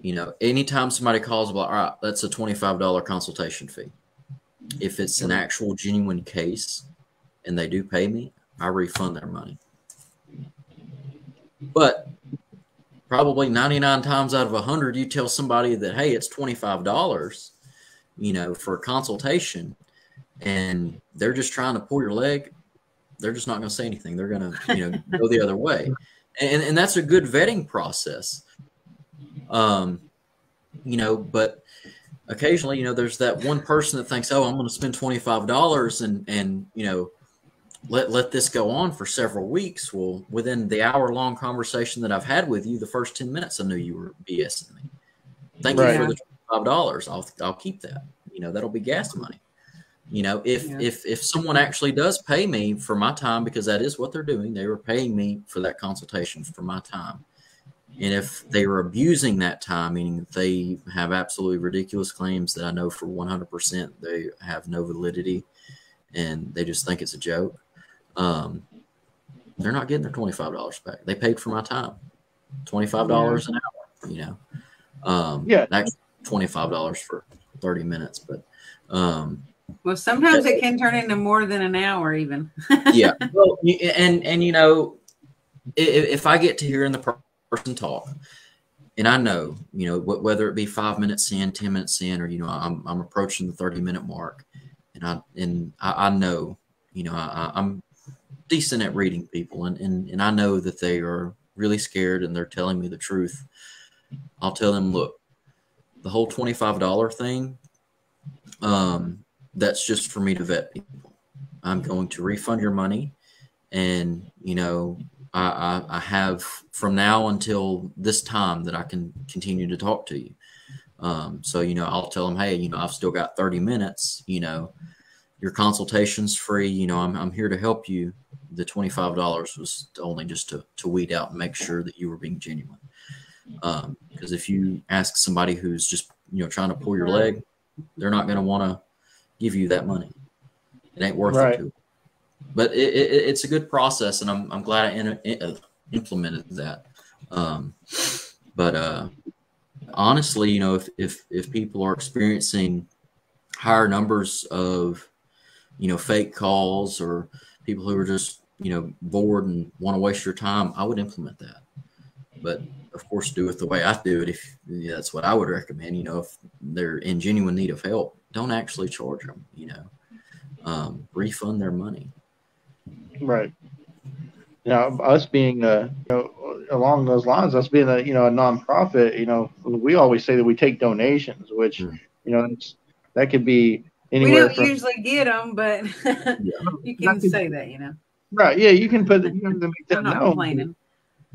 You know, anytime somebody calls, well, all right, that's a $25 consultation fee. If it's an actual genuine case and they do pay me, I refund their money. But probably 99 times out of 100, you tell somebody that, hey, it's $25, you know, for a consultation, and they're just trying to pull your leg, they're just not going to say anything. They're going to, you know, go the other way. And that's a good vetting process. You know, but occasionally, you know, there's that one person that thinks, oh, I'm going to spend $25 and, you know, let this go on for several weeks. Well, within the hour-long conversation that I've had with you, the first 10 minutes, I knew you were BSing me. Thank you for the $25. I'll keep that. You know, that'll be gas money. You know, if someone actually does pay me for my time, because that is what they're doing, they were paying me for that consultation for my time. And if they were abusing that time, meaning they have absolutely ridiculous claims that I know for 100% they have no validity and they just think it's a joke, they're not getting their $25 back. They paid for my time, $25 an hour, you know. That's $25 for 30 minutes. But well, sometimes it can turn into more than an hour even. Yeah. Well, and you know, if I get to hearing the person talk, and I know, you know, whether it be 5 minutes in, 10 minutes in, or, you know, I'm approaching the 30-minute mark, and I know, you know, I'm decent at reading people, and I know that they are really scared and they're telling me the truth. I'll tell them, look, the whole $25 thing, that's just for me to vet people. I'm going to refund your money. And, you know, I have from now until this time that I can continue to talk to you. So, you know, I'll tell them, hey, you know, I've still got 30 minutes, you know, your consultation's free. You know, I'm here to help you. The $25 was only just to weed out and make sure that you were being genuine. Because if you ask somebody who's just, you know, trying to pull your leg, they're not going to want to give you that money. It ain't worth it to them. But it's a good process, and I'm glad I implemented that. But honestly, you know, if people are experiencing higher numbers of, you know, fake calls or people who are just, you know, bored and want to waste your time, I would implement that. But of course, do it the way I do it. If that's what I would recommend, you know, if they're in genuine need of help, don't actually charge them, you know, refund their money. Right. Now, us being, you know, along those lines, us being a, you know, a nonprofit, you know, we always say that we take donations, which, you know, that could be anywhere. We don't usually get them, but you can say that, you know. Right. Yeah, you can put. You can make that I'm not known. complaining.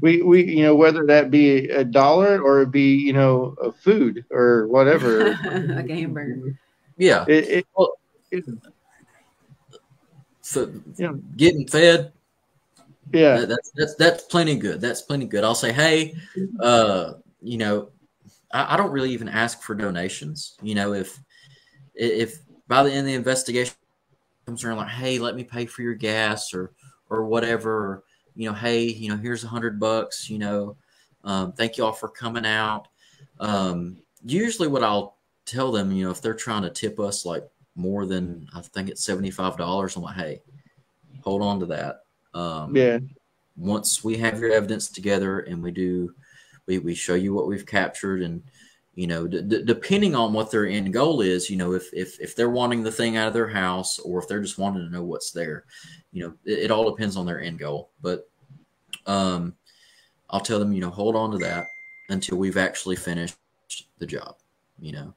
We, you know, whether that be $1 or it be, you know, a food or whatever, like a hamburger. Yeah. So, you know, getting fed. Yeah, that's plenty good. That's plenty good. I'll say, hey, you know, I don't really even ask for donations. You know, if by the end of the investigation comes around like, hey, let me pay for your gas or whatever, or, you know, hey, you know, here's $100. You know, thank you all for coming out. Usually, what I'll tell them, you know, if they're trying to tip us like more than, I think it's $75, I'm like, hey, hold on to that. Once we have your evidence together and we show you what we've captured, and, you know, depending on what their end goal is, you know, if they're wanting the thing out of their house or if they're just wanting to know what's there, you know, it all depends on their end goal. But I'll tell them, you know, hold on to that until we've actually finished the job. You know,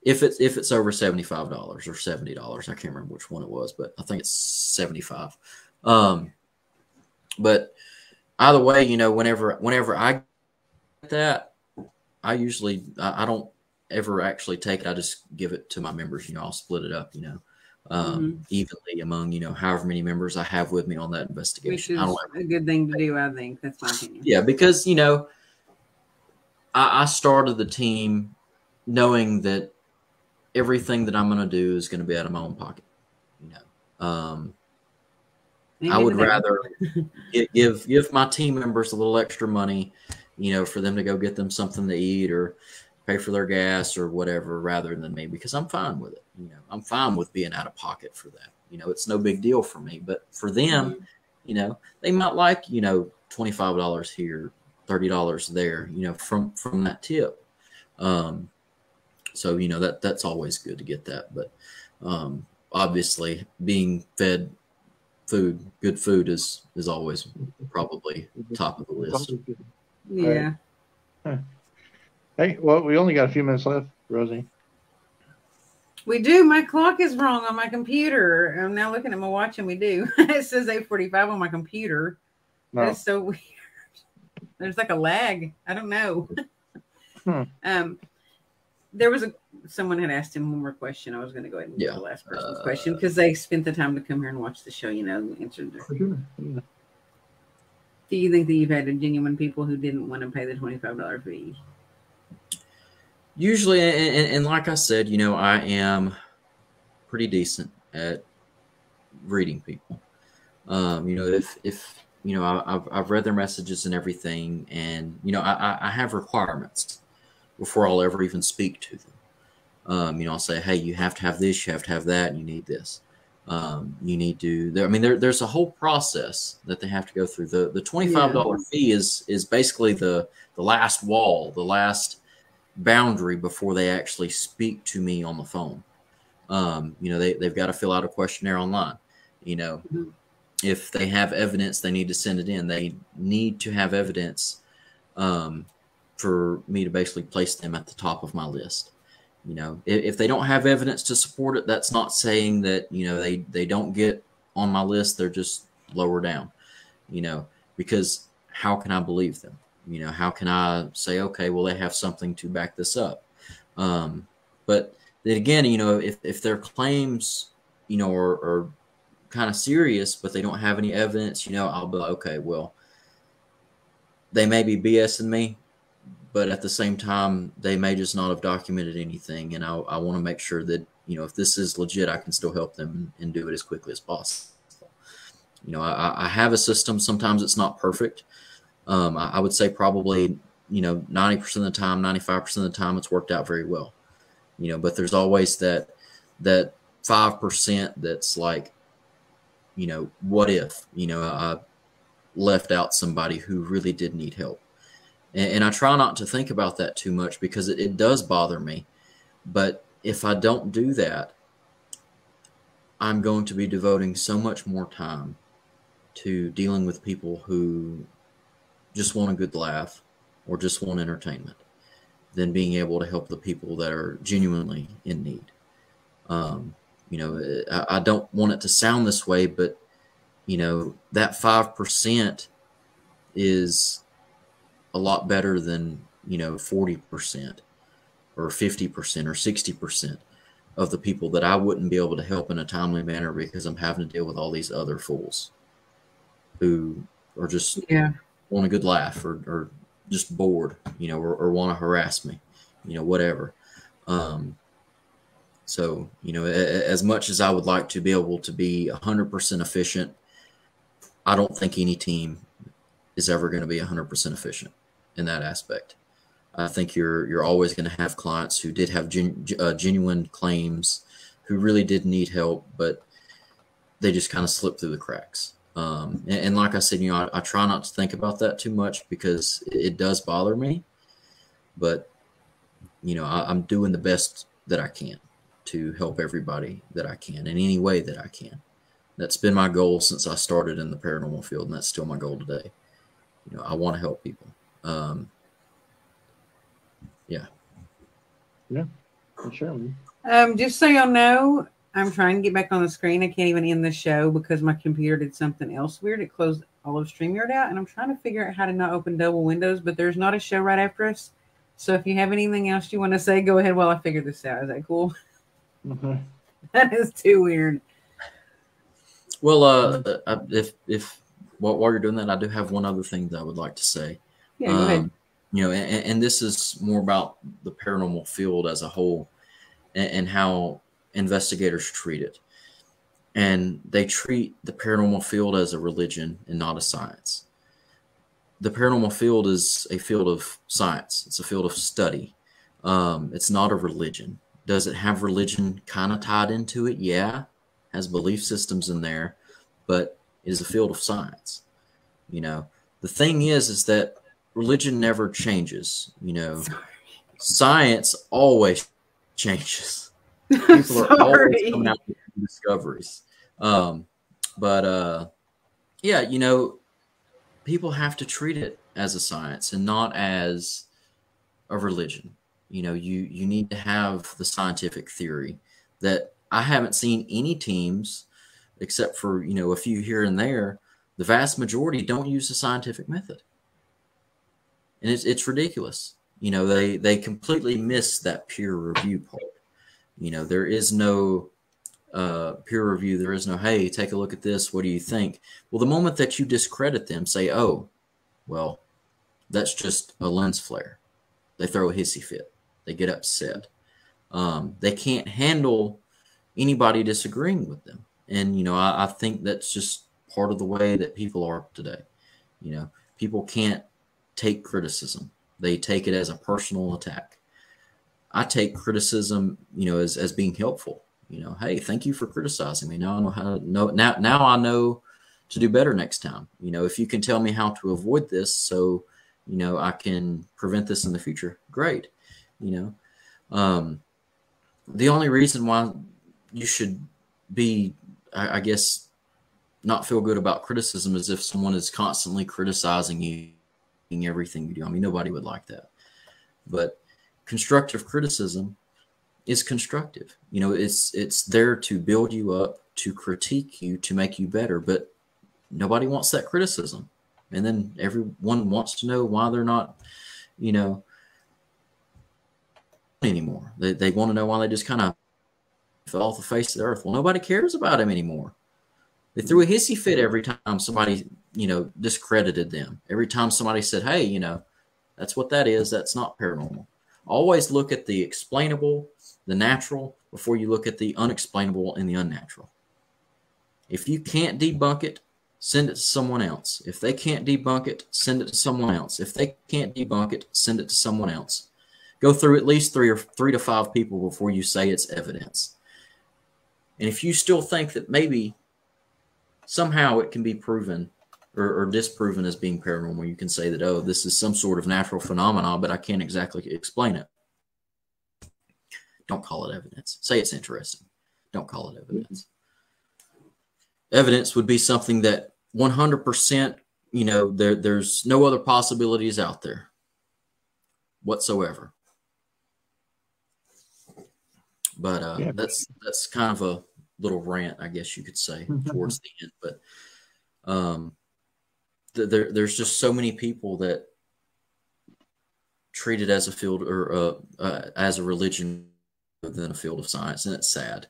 if it's over $75 or $70, I can't remember which one it was, but I think it's 75. But either way, you know, whenever I get that, I usually I don't ever actually take it. I just give it to my members. You know, I'll split it up, you know, evenly among, you know, however many members I have with me on that investigation. Which is a good thing to do, I think. That's my opinion. Yeah, because, you know, I started the team knowing that everything that I'm going to do is going to be out of my own pocket. You know, I would rather give my team members a little extra money, you know, for them to go get them something to eat or pay for their gas or whatever, rather than me, because I'm fine with it. You know, I'm fine with being out of pocket for that. You know, it's no big deal for me, but for them, you know, they might like, you know, $25 here, $30 there, you know, from that tip. So, you know, that's always good to get that. But obviously being fed good food is always probably top of the list. Yeah. Right. Hey, well, we only got a few minutes left, Rosie. We do. My clock is wrong on my computer. I'm now looking at my watch, and we do. It says 8:45 on my computer. No. That is so weird. There's like a lag. I don't know. There was someone had asked him one more question. I was going to go ahead and get the last person's question because they spent the time to come here and watch the show. You know, answered their. Yeah. Do you think that you've had genuine people who didn't want to pay the $25 fee? Usually, and like I said, you know, I am pretty decent at reading people. You know, if you know, I've read their messages and everything, and, you know, I have requirements before I'll ever even speak to them. You know, I'll say, hey, you have to have this, you have to have that, and you need this. You need to. I mean, there's a whole process that they have to go through. The $25 fee is basically the last wall, the last boundary before they actually speak to me on the phone. You know, they've got to fill out a questionnaire online. You know, if they have evidence, they need to send it in. They need to have evidence for me to basically place them at the top of my list. You know, if they don't have evidence to support it, that's not saying that, you know, they don't get on my list. They're just lower down, because how can I believe them? How can I say, okay, well, they have something to back this up? But then again, if their claims, are kind of serious, but they don't have any evidence, I'll be like, okay, well, they may be BSing me, but at the same time, they may just not have documented anything. And I want to make sure that, if this is legit, I can still help them and do it as quickly as possible. I have a system. Sometimes it's not perfect. I would say probably, 90% of the time, 95% of the time, it's worked out very well. But there's always that 5% that's like, what if, I left out somebody who really did need help. And I try not to think about that too much because it does bother me. But if I don't do that, I'm going to be devoting so much more time to dealing with people who just want a good laugh or just want entertainment than being able to help the people that are genuinely in need. I don't want it to sound this way, but, that 5% is a lot better than, 40% or 50% or 60% of the people that I wouldn't be able to help in a timely manner because I'm having to deal with all these other fools who are just want a good laugh or just bored, or want to harass me, whatever. So, as much as I would like to be able to be 100% efficient, I don't think any team is ever going to be 100% efficient in that aspect. I think you're always going to have clients who did have genuine claims, who really did need help, but they just kind of slipped through the cracks. And like I said, I try not to think about that too much because it does bother me. But, I'm doing the best that I can to help everybody that I can in any way that I can. That's been my goal since I started in the paranormal field, and that's still my goal today. I want to help people. Yeah, for sure. Man. Just so y'all know, I'm trying to get back on the screen. I can't even end the show because my computer did something else weird. It closed all of StreamYard out, and I'm trying to figure out how to not open double windows, but there's not a show right after us. So if you have anything else you want to say, go ahead while I figure this out. Is that cool? Mm-hmm. That is too weird. Well, if while you're doing that, I do have one other thing that I would like to say. Yeah, go ahead. And this is more about the paranormal field as a whole and how investigators treat it. And they treat the paranormal field as a religion and not a science. The paranormal field is a field of science. It's a field of study. It's not a religion. Does it have religion kind of tied into it? Yeah. Has belief systems in there, but it is a field of science. The thing is that religion never changes. Science always changes. People are always coming out with discoveries. People have to treat it as a science and not as a religion. You need to have the scientific theory that I haven't seen any teams, except for, a few here and there, the vast majority don't use the scientific method. And it's ridiculous. They completely miss that peer review part. There is no peer review. There is no, hey, take a look at this. What do you think? Well, the moment that you discredit them, say, oh, well, that's just a lens flare. They throw a hissy fit. They get upset. They can't handle anybody disagreeing with them. And, I think that's just part of the way that people are today. People can't take criticism. They take it as a personal attack. I take criticism, as being helpful. Hey, thank you for criticizing me. Now I know how to know. Now I know to do better next time. If you can tell me how to avoid this, so I can prevent this in the future. Great. The only reason why you should be, I guess, not feel good about criticism is if someone is constantly criticizing you, everything you do. I mean, nobody would like that. But constructive criticism is constructive. It's there to build you up to critique you, to make you better, but nobody wants that criticism. And then everyone wants to know why they're not, you know, anymore. They want to know why they just kind of fell off the face of the earth. Well, nobody cares about them anymore. They threw a hissy fit every time somebody, you know, discredited them. Every time somebody said, hey, you know, that's what that is. That's not paranormal. Always look at the explainable, the natural, before you look at the unexplainable and the unnatural. If you can't debunk it, send it to someone else. If they can't debunk it, send it to someone else. If they can't debunk it, send it to someone else. Go through at least three to five people before you say it's evidence. And if you still think that maybe somehow it can be proven or disproven as being paranormal, you can say that, oh, this is some sort of natural phenomenon, but I can't exactly explain it. Don't call it evidence. Say it's interesting. Don't call it evidence. Evidence would be something that 100%, you know, there's no other possibilities out there whatsoever. But that's kind of a little rant, I guess you could say, towards the end. But there's just so many people that treat it as a field or as a religion rather than a field of science, and it's sad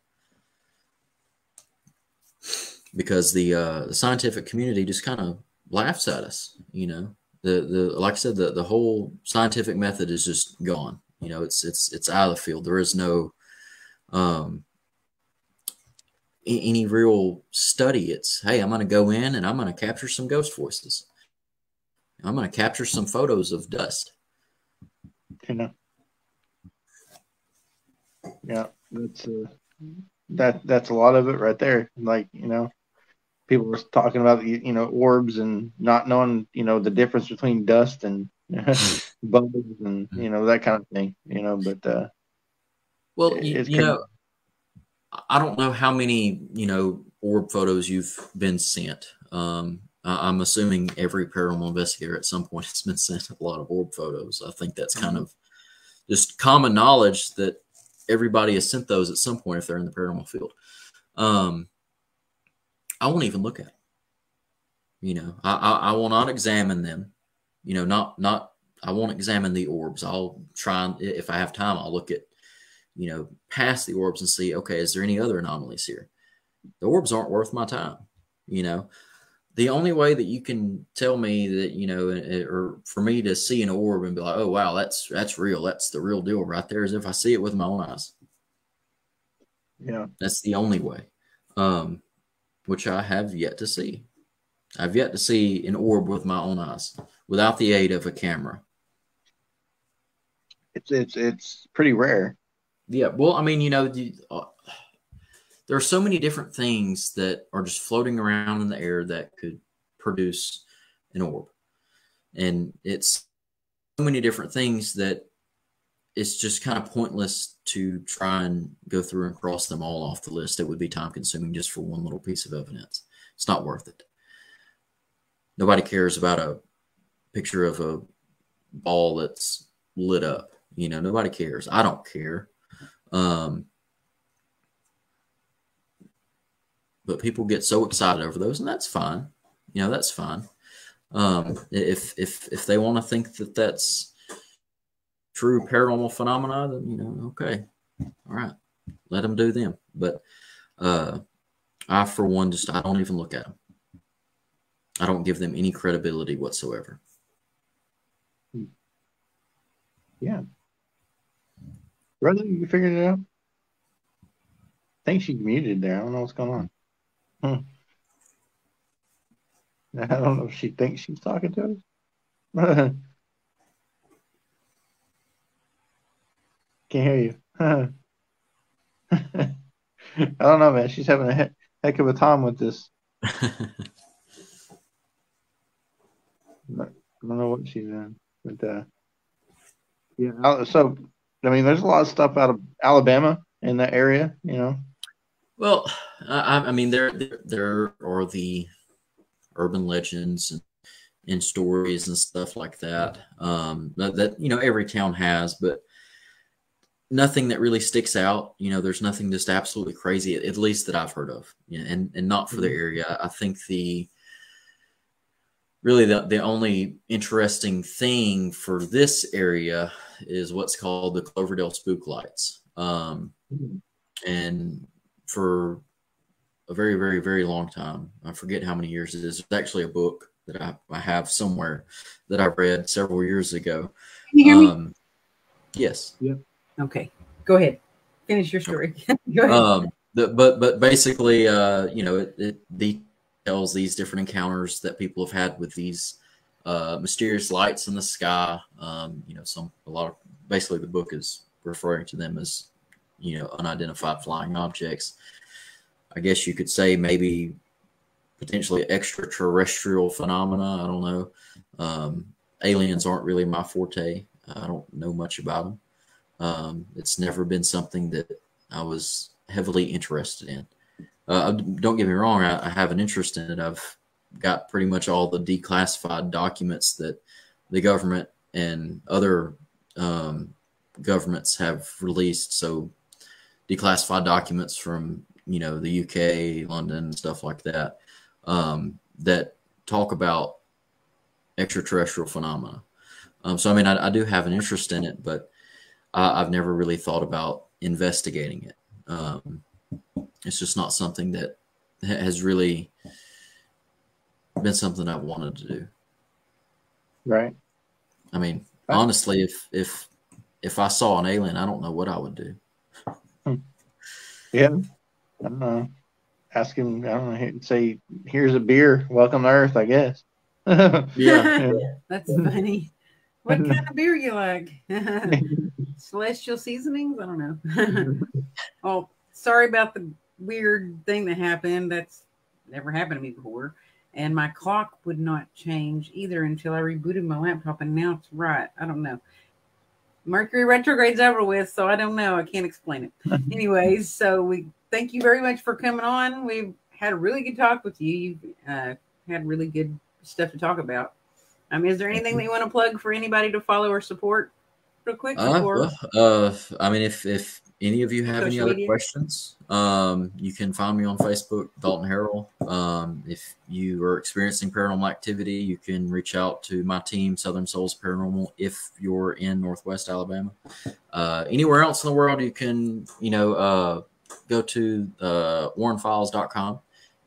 because the scientific community just kind of laughs at us. You know, like I said, the whole scientific method is just gone. You know, it's out of the field. There is no any real study. It's, hey, I'm going to go in and I'm going to capture some ghost voices. I'm going to capture some photos of dust. You know, yeah, that's a lot of it right there. Like, you know, people were talking about, you know, orbs and not knowing, you know, the difference between dust and bubbles and, you know, that kind of thing, you know, but well, you know, I don't know how many, you know, orb photos you've been sent. I'm assuming every paranormal investigator at some point has been sent a lot of orb photos. I think that's kind of just common knowledge that everybody has sent those at some point if they're in the paranormal field. I won't even look at them. You know, I will not examine them. You know, I won't examine the orbs. I'll try, if I have time, I'll look at, you know, past the orbs and see, okay, is there any other anomalies here? The orbs aren't worth my time. You know, the only way that you can tell me that, you know, or for me to see an orb and be like, oh, wow, that's real. That's the real deal right there, is if I see it with my own eyes. Yeah. That's the only way, which I have yet to see. I've yet to see an orb with my own eyes without the aid of a camera. It's pretty rare. Yeah, well, I mean, you know, there are so many different things that are just floating around in the air that could produce an orb. And it's so many different things that it's just kind of pointless to try and go through and cross them all off the list. It would be time consuming just for one little piece of evidence. It's not worth it. Nobody cares about a picture of a ball that's lit up. You know, nobody cares. I don't care. But people get so excited over those, and that's fine. You know, that's fine. If they want to think that that's true paranormal phenomena, then, you know, okay, all right, let them do them. But I, for one, I don't even look at them. I don't give them any credibility whatsoever. Yeah. Brother, you figured it out? I think she's muted there. I don't know what's going on. I don't know if she thinks she's talking to us. Can't hear you. I don't know, man. She's having a heck of a time with this. I don't know what she's in. But, yeah. So, I mean, there's a lot of stuff out of Alabama in that area, you know. Well, I mean, there are the urban legends and stories and stuff like that, that, you know, every town has. But nothing that really sticks out. You know, there's nothing just absolutely crazy, at least that I've heard of, you know, and not for the area. I think really the only interesting thing for this area is what's called the Cloverdale Spook Lights. And for a very, very, very long time, I forget how many years it is. There's actually a book that I have somewhere that I read several years ago. Can you hear me? Yes. Yep. Okay. Go ahead. Finish your story. Go ahead. But basically, you know, it details these different encounters that people have had with these mysterious lights in the sky. You know, basically the book is referring to them as, you know, unidentified flying objects. I guess you could say maybe potentially extraterrestrial phenomena. I don't know. Aliens aren't really my forte. I don't know much about them. It's never been something that I was heavily interested in. Don't get me wrong. I have an interest in it. I've got pretty much all the declassified documents that the government and other governments have released. So declassified documents from, you know, the UK, London, and stuff like that, that talk about extraterrestrial phenomena. So, I mean, I do have an interest in it, but I've never really thought about investigating it. It's just not something that has really been something I've wanted to do. Right. I mean, honestly, if I saw an alien, I don't know what I would do. Yeah. I don't know. Ask him, I don't know, say, here's a beer. Welcome to Earth, I guess. Yeah. That's funny. What kind of beer you like? Celestial Seasonings? I don't know. Oh, sorry about the weird thing that happened. That's never happened to me before. And my clock would not change either until I rebooted my laptop, and now it's right. I don't know. Mercury retrograde's over with, so I don't know. I can't explain it. Anyways, so we thank you very much for coming on. We've had a really good talk with you. You've had really good stuff to talk about. Is there anything that you want to plug for anybody to follow or support real quick? I mean, if any of you have any other questions, you can find me on Facebook, Dalton Harrell. If you are experiencing paranormal activity, you can reach out to my team, Southern Souls Paranormal, if you're in Northwest Alabama. Anywhere else in the world, you can, you know, go to warrenfiles.com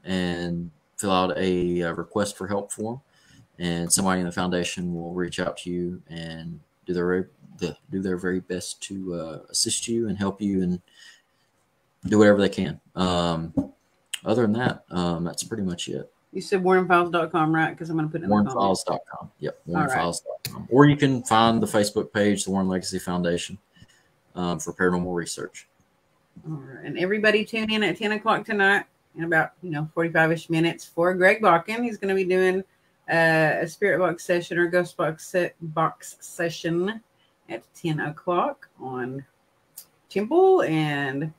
and fill out a request for help form, and somebody in the foundation will reach out to you and do their very best to assist you and help you and do whatever they can. Other than that, that's pretty much it. You said warrenfiles.com, right? Because I'm going to put it in warrenfiles.com. Yep, warrenfiles.com. Right. Or you can find the Facebook page, the Warren Legacy Foundation, for paranormal research. All right. And everybody tune in at 10 o'clock tonight in about 45-ish minutes for Greg Bakken. He's going to be doing a spirit box session or ghost box session at 10 o'clock on Temple and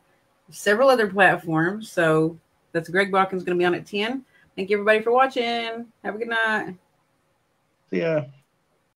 several other platforms. So that's Greg Bakken's going to be on at 10. Thank you, everybody, for watching. Have a good night. See ya.